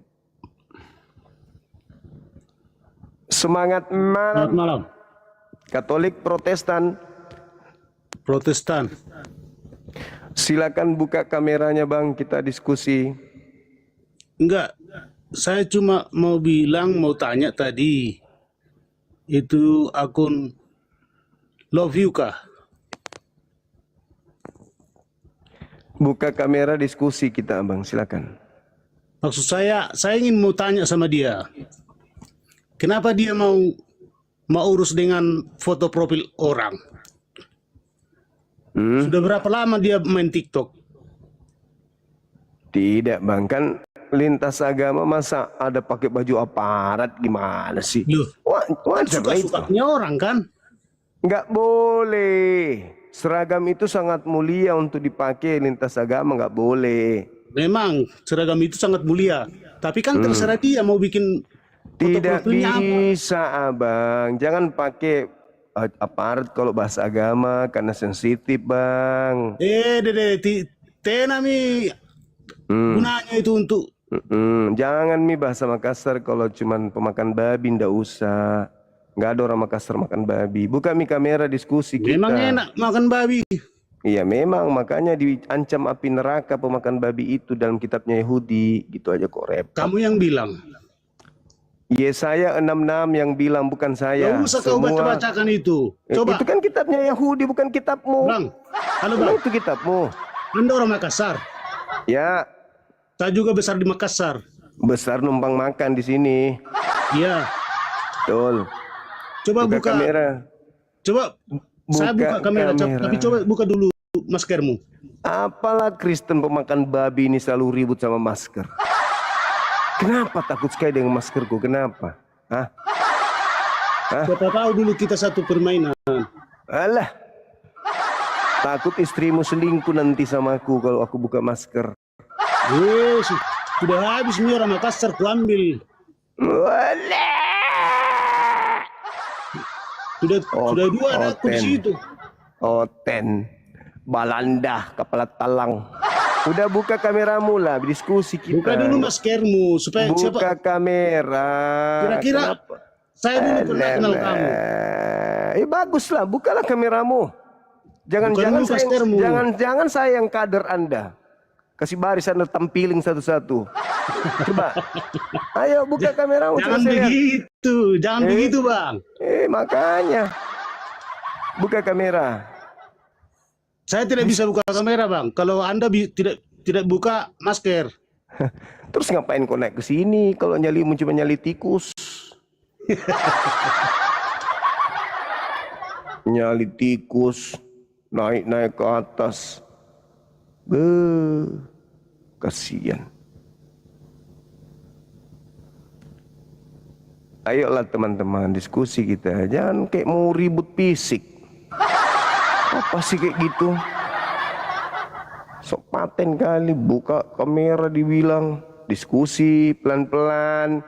Semangat malam. Selamat malam. Katolik, Protestan. Protestan. Silakan buka kameranya bang, kita diskusi. Enggak, saya cuma mau tanya tadi. Itu akun Love You kah? Buka kamera diskusi kita bang, silakan. Maksud saya ingin mau tanya sama dia. Kenapa dia mau urus dengan foto profil orang? Sudah berapa lama dia main TikTok? Tidak bang, kan lintas agama masa ada pakai baju aparat gimana sih? Loh, suka-sukanya orang kan? Nggak boleh. Seragam itu sangat mulia untuk dipakai lintas agama, nggak boleh. Memang seragam itu sangat mulia, tapi kan terserah dia mau bikin foto Tidak profilnya apa. bisa abang, jangan pakai aparat kalau bahasa agama karena sensitif bang. Tenami gunanya itu untuk Jangan mi bahasa Makassar kalau cuman pemakan babi ndak usah. Nggak ada orang Makassar makan babi. Buka mi kamera diskusi kita. memang enak makan babi. Iya memang, makanya diancam api neraka pemakan babi itu dalam kitabnya Yahudi. Gitu aja kok repot. Kamu yang bilang. Yesaya 66 yang bilang, bukan saya. Gak usah kau baca-bacakan itu. Coba. Itu kan kitabnya Yahudi, bukan kitabmu. Bang, halo bang. Itu kitabmu. Anda orang Makassar. Ya. Saya juga besar di Makassar. Besar numpang makan di sini. Iya. Betul. Coba buka kamera. Coba saya buka kamera. Tapi coba buka dulu maskermu. Apalah Kristen pemakan babi ini selalu ribut sama masker. Kenapa takut sekali dengan maskerku? Kenapa? Hah? Siapa tahu dulu kita satu permainan. Alah. Takut istrimu selingkuh nanti sama aku kalau aku buka masker. Yes, sudah habis nih orang Makassar ku ambil. Sudah dua ada aku di situ. Oten. Balanda, kepala talang. Udah buka kameramu lah, diskusi kita. Buka dulu maskermu supaya buka kamera. Kira-kira saya dulu pernah kenal kamu. Bagus lah, bukalah kameramu. Jangan saya yang kader Anda. Kasih baris Anda tampilin satu-satu. Coba. Ayo buka kameramu. Jangan begitu bang. Makanya. Buka kamera. Saya tidak bisa buka kamera bang. Kalau Anda tidak buka masker. Terus ngapain kau naik ke sini? Kalau nyalimu cuma nyali tikus. Nyali tikus. Naik ke atas. Kasihan. Ayolah teman-teman diskusi kita. Jangan kayak mau ribut fisik. Apa sih kayak gitu? Sok paten kali. Buka kamera dibilang. Diskusi pelan-pelan.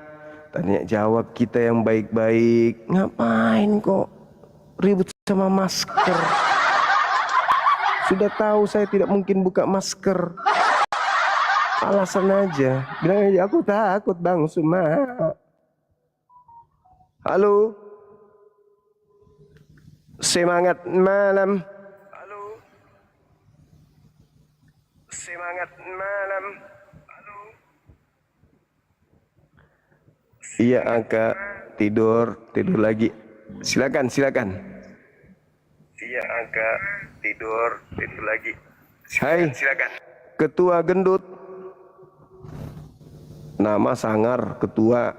Tanya jawab kita yang baik-baik. Ngapain kok ribut sama masker? Sudah tahu saya tidak mungkin buka masker. Alasan aja. Bilang aja aku takut Bang Suma. Halo. Semangat malam. Halo. Semangat malam. Halo. Iya Angka, tidur lagi. Silakan. Iya Angka, tidur lagi. Hai, silakan. Ketua gendut. Nama sangar ketua.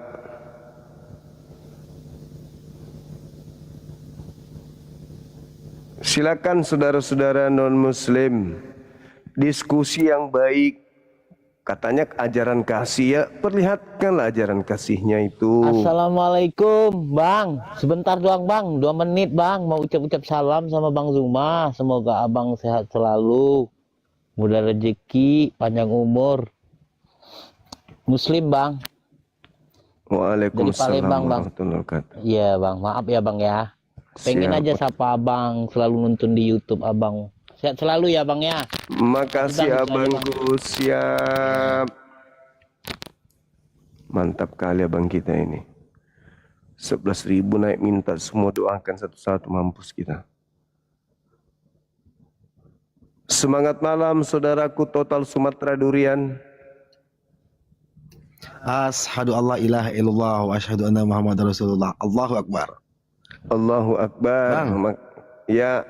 Silakan saudara-saudara non-muslim, diskusi yang baik. Katanya ajaran kasih, ya perlihatkanlah ajaran kasihnya itu. Assalamualaikum Bang, sebentar doang Bang, 2 menit Bang, mau ucap-ucap salam sama Bang Zuma. Semoga Abang sehat selalu, mudah rezeki, panjang umur. Muslim Bang. Waalaikumsalam Palembang, Bang. warahmatullahi wabarakatuh. Iya Bang, maaf ya Bang ya. Pengen Siap. aja sapa Abang, selalu nonton di YouTube Abang. Sehat selalu ya Bang ya. Makasih Bang, abangku, siap. Mantap kali abang kita ini. 11.000 naik minta, semua doakan satu-satu mampus kita. Semangat malam saudaraku Total Sumatera Durian. Ashhadu alla ilaha illallah wa asyhadu anna Muhammadar Rasulullah. Allahu Akbar. Allahu Akbar. Ya.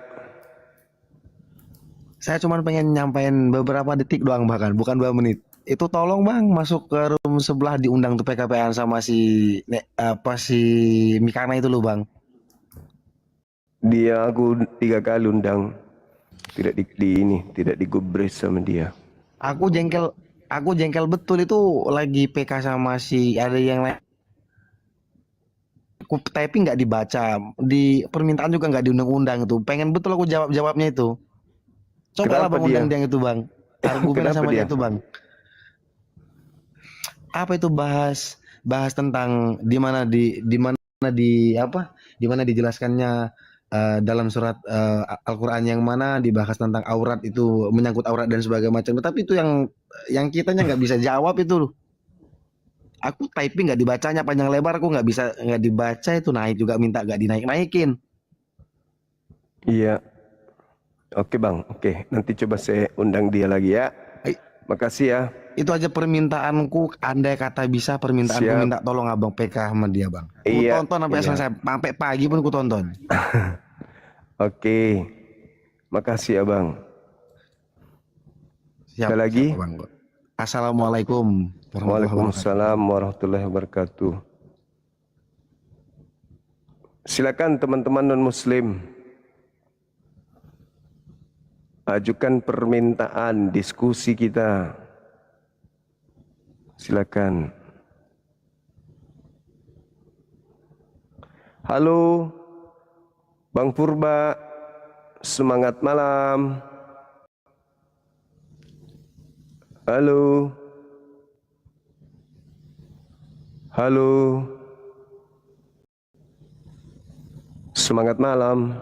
Saya cuma pengen nyampain beberapa detik doang, bahkan bukan 2 menit. Itu tolong Bang masuk ke room sebelah, diundang tuh PKP-an sama si Mikana itu loh Bang. Dia aku 3 kali undang. Tidak tidak digubris sama dia. Aku jengkel betul itu, lagi PK sama si ada yang lain. Aku typing nggak dibaca, di permintaan juga nggak diundang-undang itu. Pengen betul aku jawabnya itu. Coba lah Bang undang dia itu Bang. Argumen sama dia itu Bang. Apa itu bahas tentang di mana dijelaskannya dalam surat Al-Qur'an yang mana dibahas tentang aurat, itu menyangkut aurat dan sebagainya macam. Tapi itu yang kitanya nggak bisa jawab itu loh. Aku typing nggak dibacanya panjang lebar, aku nggak dibaca itu, naik juga minta nggak dinaik-naikin. Iya. Oke Bang, oke. Nanti coba saya undang dia lagi ya. Makasih ya. Itu aja permintaanku, andai kata bisa permintaanku, Siap. minta tolong Abang PK sama dia Bang. Aku Iya, tonton sampai iya. selesai, sampai pagi pun aku tonton. Oke. Makasih Abang. Siap, Ada lagi? siap, Bang. Assalamualaikum warahmatullahi wabarakatuh. Waalaikumsalam warahmatullahi wabarakatuh. Silakan teman-teman non-muslim, ajukan permintaan diskusi kita. Silakan. Halo Bang Purba, semangat malam. Halo. Halo. Semangat malam.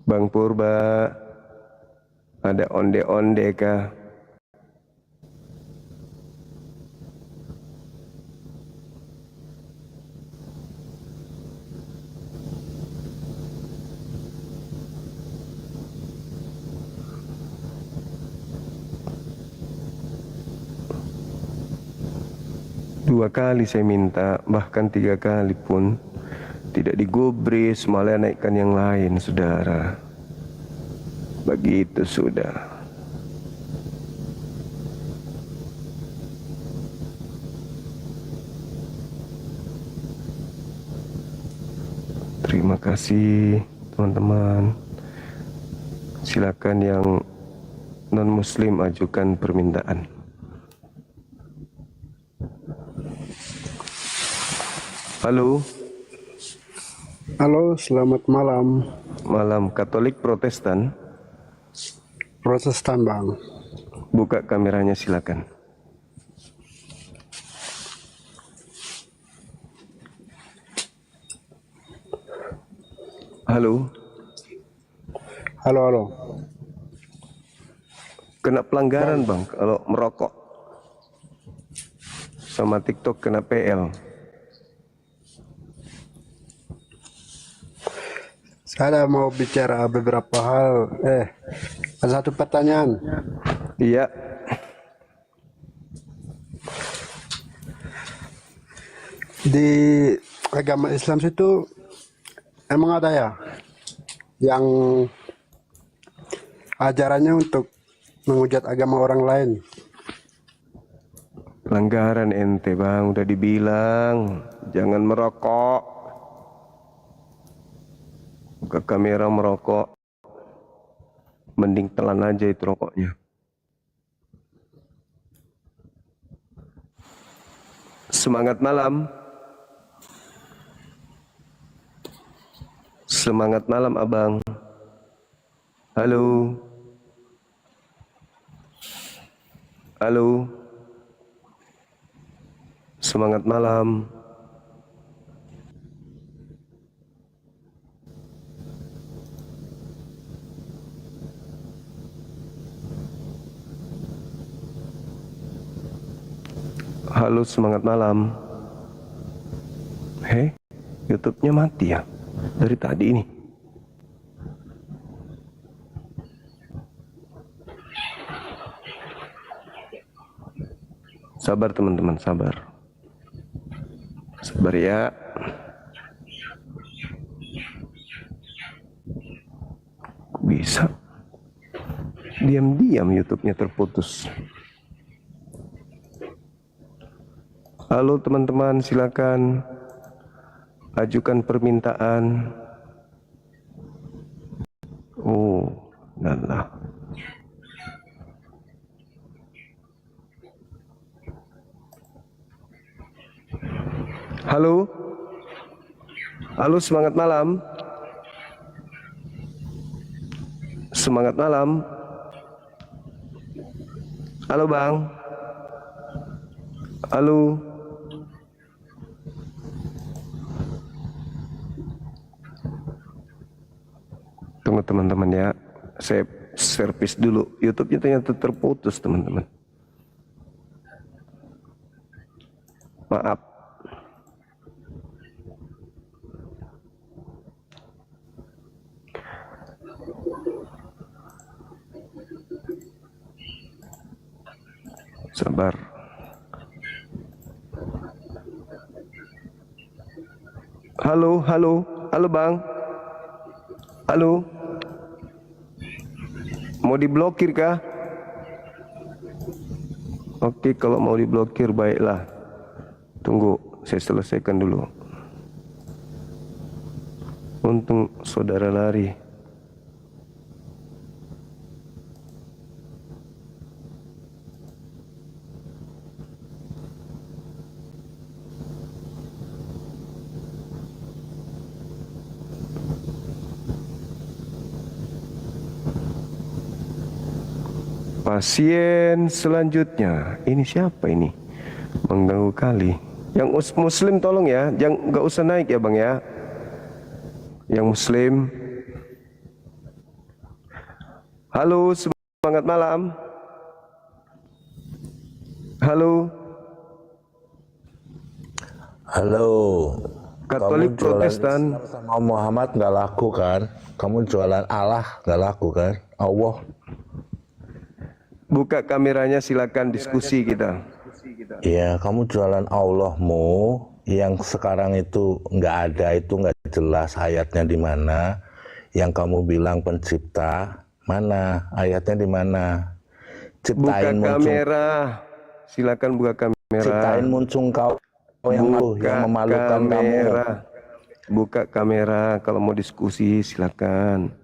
Bang Purba, ada onde-onde kah? Dua kali saya minta, bahkan 3 kali pun tidak digubris, malah naikkan yang lain, saudara. Begitu sudah. Terima kasih teman-teman. Silakan yang non-muslim ajukan permintaan. Halo. Halo, selamat malam. Malam. Katolik Protestan? Protestan Bang. Buka kameranya silakan. Halo. Halo, halo. Kena pelanggaran Bang kalau merokok. Sama TikTok kena PL. Saya mau bicara beberapa hal. Ada satu pertanyaan. Iya. Di agama Islam itu emang ada ya yang ajarannya untuk menghujat agama orang lain. Pelanggaran ente bang, udah dibilang jangan merokok. Buka kamera merokok, mending telan aja itu rokoknya. Semangat malam. Semangat malam abang. Halo. Halo. Semangat malam. Halo, semangat malam. Hei, YouTube-nya mati ya dari tadi ini. Sabar teman-teman, sabar. Sabar ya. Bisa. Diam-diam YouTube-nya terputus. Halo teman-teman, silakan ajukan permintaan. Oh, nah. Halo. Halo, semangat malam. Semangat malam. Halo, Bang. Halo. Tunggu teman-teman ya, saya servis dulu. YouTube-nya ternyata terputus teman-teman. Maaf. Sabar. Halo, halo, halo Bang. Halo. Mau diblokir kah? Oke, kalau mau diblokir baiklah. Tunggu, saya selesaikan dulu. Untung saudara lari. Pasien selanjutnya, ini siapa ini? Mengganggu kali. Yang muslim tolong ya, jangan nggak usah naik ya bang ya. Yang muslim. Halo, semangat malam. Halo. Halo. Katolik Protestan. Sama Muhammad nggak laku kan? Kamu jualan Allah nggak laku kan? Allah. Buka kameranya, silakan diskusi kita. Iya, kamu jualan Allahmu yang sekarang itu nggak ada, itu nggak jelas ayatnya di mana. Yang kamu bilang pencipta, mana ayatnya di mana? Ciptain buka kamera, silakan buka kamera. Ciptain muncung kau yang memalukan kamera. kamu. Buka kamera, kalau mau diskusi silakan.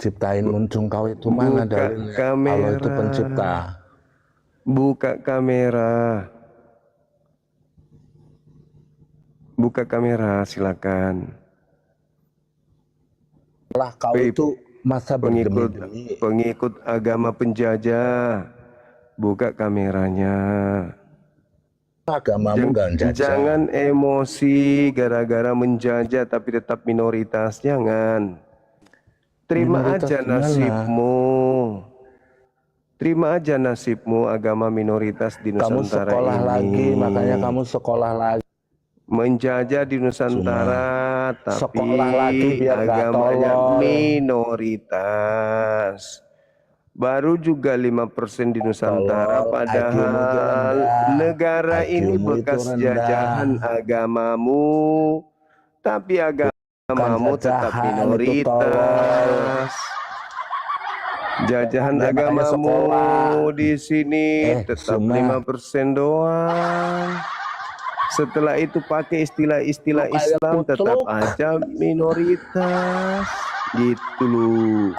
Ciptain muncung kau itu mana dalilnya? Kalau itu pencipta. Buka kamera. Buka kamera, silakan. Lah kau itu masa pengikut agama penjajah. Buka kameranya. Agamamu jangan emosi gara-gara menjajah tapi tetap minoritas, jangan. Terima aja nasibmu. Terima aja nasibmu, agama minoritas di Nusantara. Kamu sekolah ini. lagi, makanya kamu sekolah lagi. Menjajah di Nusantara, tapi sekolah lagi biar agamanya minoritas. Baru juga 5% di Nusantara, padahal negara ini bekas jajahan agamamu, tapi agamamu tetap minoritas. Penjajahan agamamu di sini tetap 5% doang. Setelah itu pakai istilah-istilah Islam tetap aja minoritas. Gitu loh.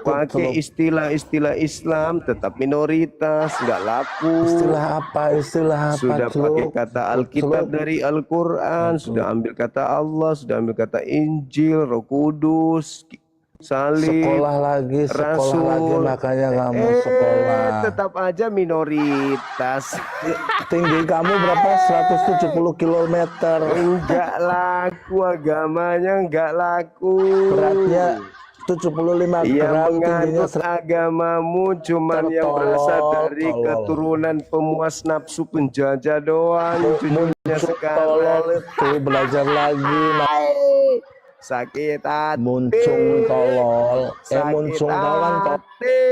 Pakai istilah-istilah Islam tetap minoritas, nggak laku. Istilah apa? Sudah pakai kata Alkitab dari Al-Quran, sudah ambil kata Allah, sudah ambil kata Injil, Roh Kudus, salib, Sekolah lagi, Rasul. makanya kamu sekolah. Tetap aja minoritas. Tinggi kamu berapa? 170 km. Enggak laku agamanya, enggak laku. Beratnya 75 yang gram, tingginya menganut agamamu cuman yang berasal dari keturunan pemuas nafsu penjajah doang. Cucunya sekarang itu belajar lagi. Sakit hati, muncung tolol, muncung tolol hati.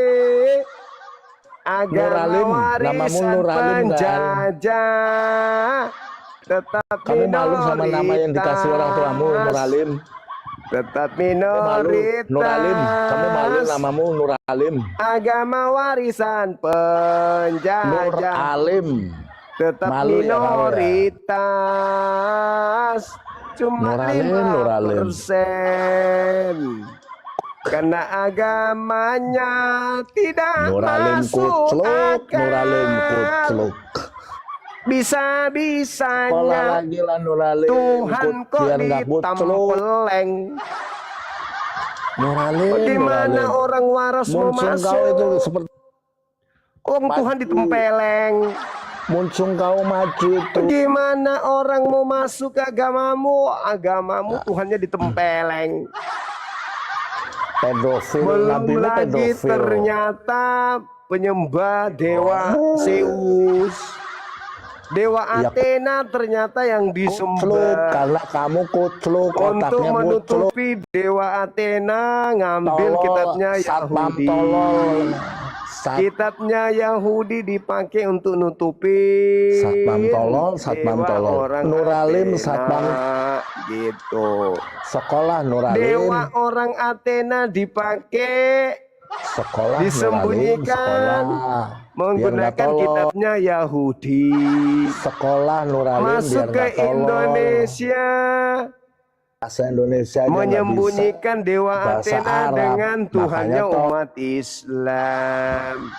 Agama warisan penjajah tetap kamu malu sama nama yang dikasih orang tuamu, Nuralim. Tetap minoritas. Nuralim, kamu malu namamu Nuralim. Agama warisan penjajah. Nuralim. Tetap malu minoritas. Cuma 5%. Karena agamanya tidak masuk akal. Nuralim kucluk. Bisa-bisanya Tuhan kok ditempeleng. Bagaimana orang waras mau masuk? Itu seperti orang Tuhan ditempeleng. Muncung kau maju itu. Gimana orang mau masuk ke agamamu? Agamamu Tuhannya ditempeleng. Pedofil. Belum lagi ternyata penyembah dewa Zeus, dewa Athena ternyata yang disembah. Karena kamu kucluk. Untuk menutupi dewa Athena ngambil kitabnya Yahudi. Kitabnya Yahudi dipakai untuk nutupi satpam tolol Nuralim satpam gitu. Sekolah Nuralim. Dewa orang Athena dipakai sekolah disembunyikan Nuralim, menggunakan kitabnya Yahudi. Sekolah Nuralim masuk ke Indonesia. Bahasa Indonesia menyembunyikan dewa Athena Arab. dengan Tuhannya umat Islam.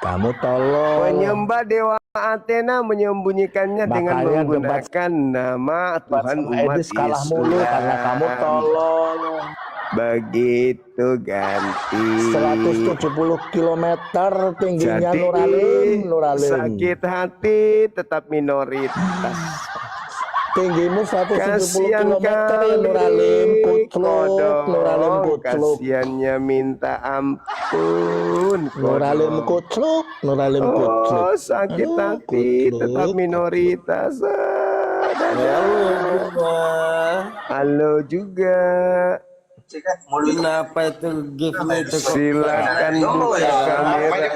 Kamu tolong. Penyembah dewa Athena menyembunyikannya dengan menggunakan nama Tuhan umat Islam. Kalah mulu karena kamu tolong. Begitu ganti. 170 km tingginya. Jadi, Nuralim. Sakit hati tetap minoritas. Tinggimu 170 km Nuralim kucluk. Nuralim kucluk. Kasiannya minta ampun. Nuralim kucluk. Nuralim kucluk. Sakit hati tetap minoritas. Halo juga. Apa itu gift-nya itu? Silakan buka kamera.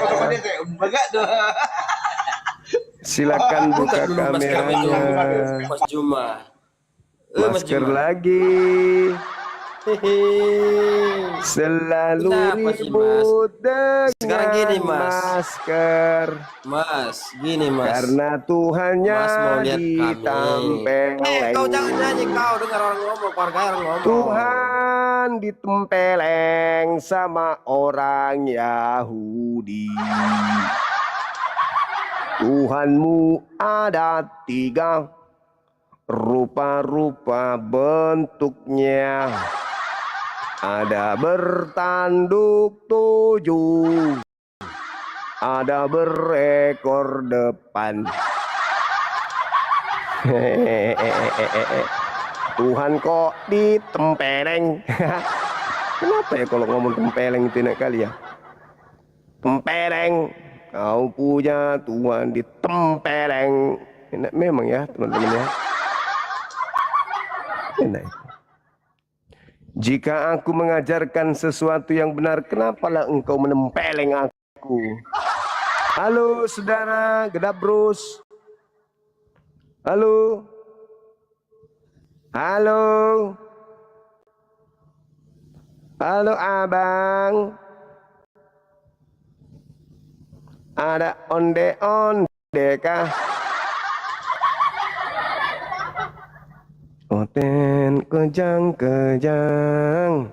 Silakan buka kameranya. Mas Juma. Masker lagi. Selalu ribut dengan masker. Mas, gini mas. Karena Tuhannya Mas mau lihat ditempeleng. Kau jangan nyanyi, kau dengar orang ngomong, keluarga orang ngomong. Tuhan ditempeleng sama orang Yahudi. Tuhanmu ada 3 rupa-rupa bentuknya. Ada bertanduk 7, ada berekor depan. Tuhan kok ditempeleng. Kenapa ya kalau ngomong tempeleng itu enak kali ya? Tempeleng. Kau punya Tuhan ditempeleng. Enak memang ya teman-teman ya. Enak. Jika aku mengajarkan sesuatu yang benar, kenapalah engkau menempeleng aku? Halo saudara Gedabrus. Halo. Halo. Halo abang. Ada onde-onde kah? Oten kejang-kejang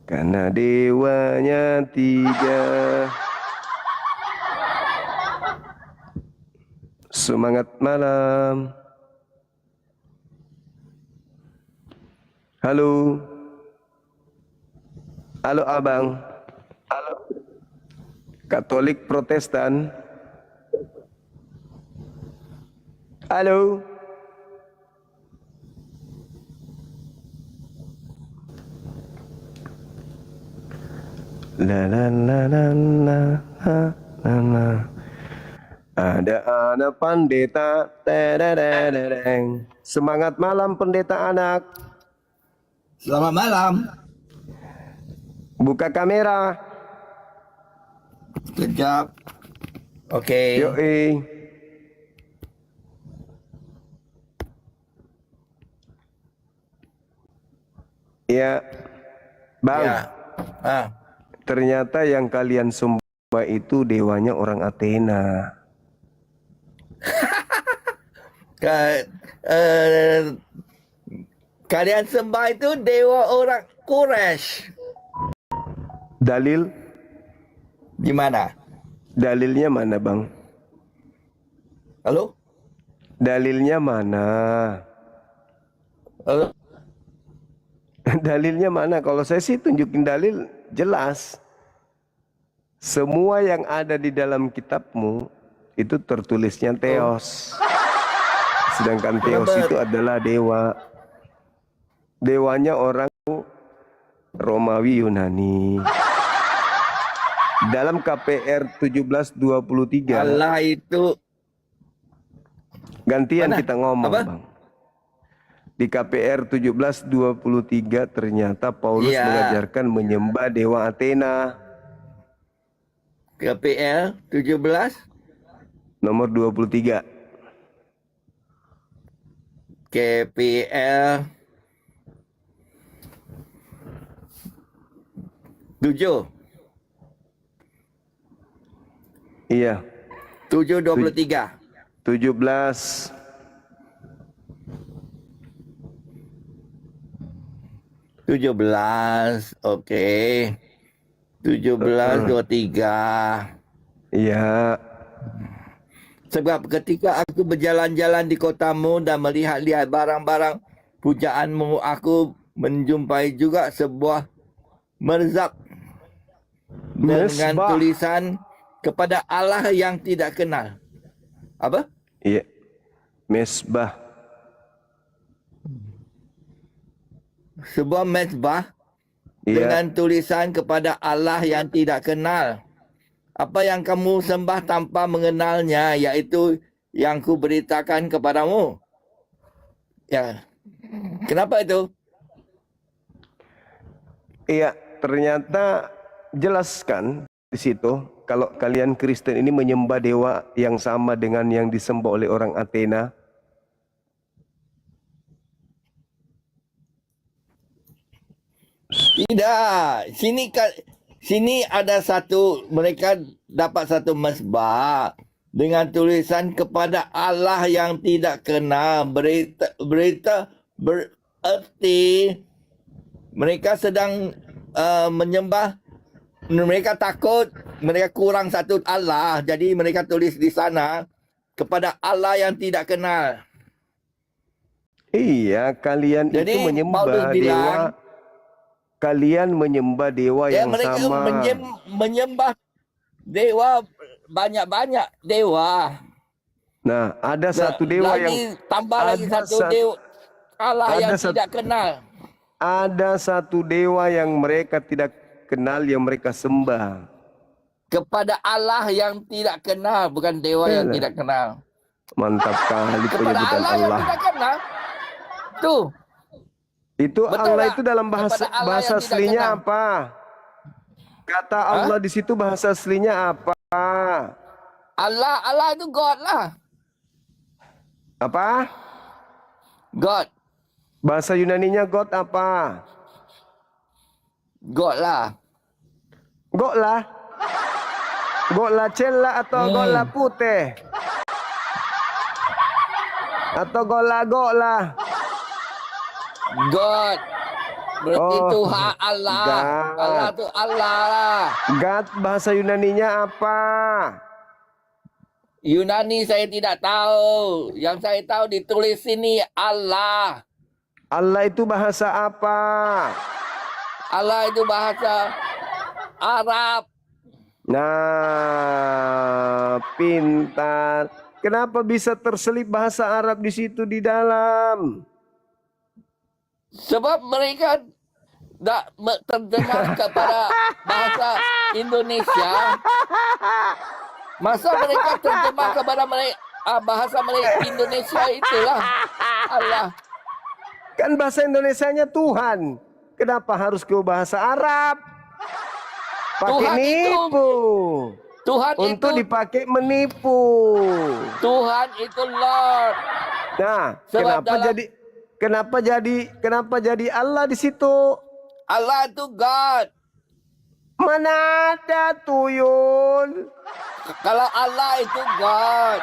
karena dewanya 3. Semangat malam. Halo. Halo abang. Halo. Katolik Protestan. Halo. La la la la la la la. Ada anak pendeta. Terereng. Semangat malam pendeta anak. Selamat malam. Buka kamera. Kejap. Oke. Yoi. Ya, bang. Ya. Ternyata yang kalian sembah itu dewanya orang Athena. Kalian sembah itu dewa orang Quraisy. Dalil? Gimana? Dalilnya mana, bang? Halo? Dalilnya mana? Halo? Dalilnya mana? Kalau saya sih tunjukin dalil jelas. Semua yang ada di dalam kitabmu itu tertulisnya Theos. Sedangkan Theos itu adalah dewa. Dewanya orang Romawi Yunani. Dalam KPR 1723. Allah itu gantian mana? Kita ngomong, apa? Bang. Di KPR 1723 ternyata Paulus mengajarkan menyembah dewa Athena. KPR 17 nomor 23. KPR 7. Iya. 7:23. 17. Oke. 17:23. Iya. Sebab ketika aku berjalan-jalan di kotamu dan melihat-lihat barang-barang pujaanmu, aku menjumpai juga sebuah merzab dengan tulisan kepada Allah yang tidak kenal. Apa? Iya. Mesbah. Sebuah mesbah dengan tulisan kepada Allah yang tidak kenal. Apa yang kamu sembah tanpa mengenalnya, yaitu yang ku beritakan kepadamu. Ya. Kenapa itu? Iya, ternyata jelaskan di situ kalau kalian Kristen ini menyembah dewa yang sama dengan yang disembah oleh orang Athena. Tidak. Sini ada satu, mereka dapat satu mesbah dengan tulisan kepada Allah yang tidak kenal. Berita berarti mereka sedang menyembah, mereka takut, mereka kurang satu Allah. Jadi mereka tulis di sana kepada Allah yang tidak kenal. Iya, kalian jadi, itu menyembah dewa. Kalian menyembah dewa yang mereka sama. Menyembah dewa banyak-banyak dewa. Nah, ada satu dewa yang tambah lagi satu dewa Allah yang tidak kenal. Ada satu dewa yang mereka tidak kenal yang mereka sembah. Kepada Allah yang tidak kenal, bukan dewa yang tidak kenal. Mantap kali kepada penyebutan Allah. Yang tidak kenal. Tuh. Itu betul Allah tak? Itu dalam bahasa aslinya apa? Kata Allah di situ bahasa aslinya apa? Allah itu God lah. Apa? God. Bahasa Yunaninya God apa? God lah. God lah. Gola cella atau gola putih? Atau gola-gola? God. Berarti Oh, Tuhan Allah. God. Allah itu Allah lah. God bahasa Yunaninya apa? Yunani saya tidak tahu. Yang saya tahu ditulis sini Allah. Allah itu bahasa apa? Allah itu bahasa Arab. Nah, pintar. Kenapa bisa terselip bahasa Arab di situ di dalam? Sebab mereka tidak terjemah kepada bahasa Indonesia. Masa mereka terjemah kepada bahasa Indonesia itulah Allah. Kan bahasa Indonesianya Tuhan. Kenapa harus ke bahasa Arab? Pakai Tuhan nipu. Tuhan Untuk itu dipakai menipu. Tuhan itu Lord. Nah, Sebab kenapa jadi Allah di situ? Allah itu God. Mana ada tuyul? Kalau Allah itu God.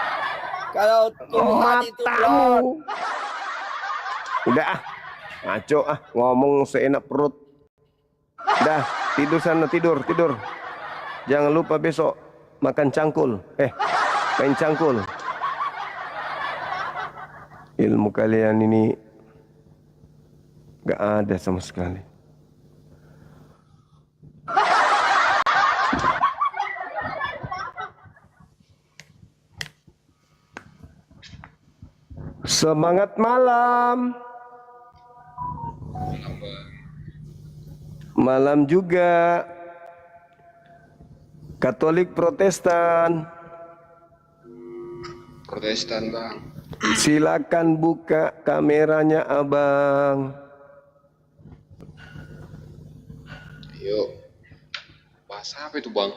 Kalau Tuhan itu Lord. Udah ngaco ngomong seenak perut. Dah, tidur sana, tidur. Jangan lupa besok makan cangkul. Main cangkul. Ilmu kalian ini gak ada sama sekali. Semangat malam. Malam juga. Katolik Protestan. Protestan, Bang. Silakan buka kameranya abang. Yuk. Bahasa apa itu, Bang?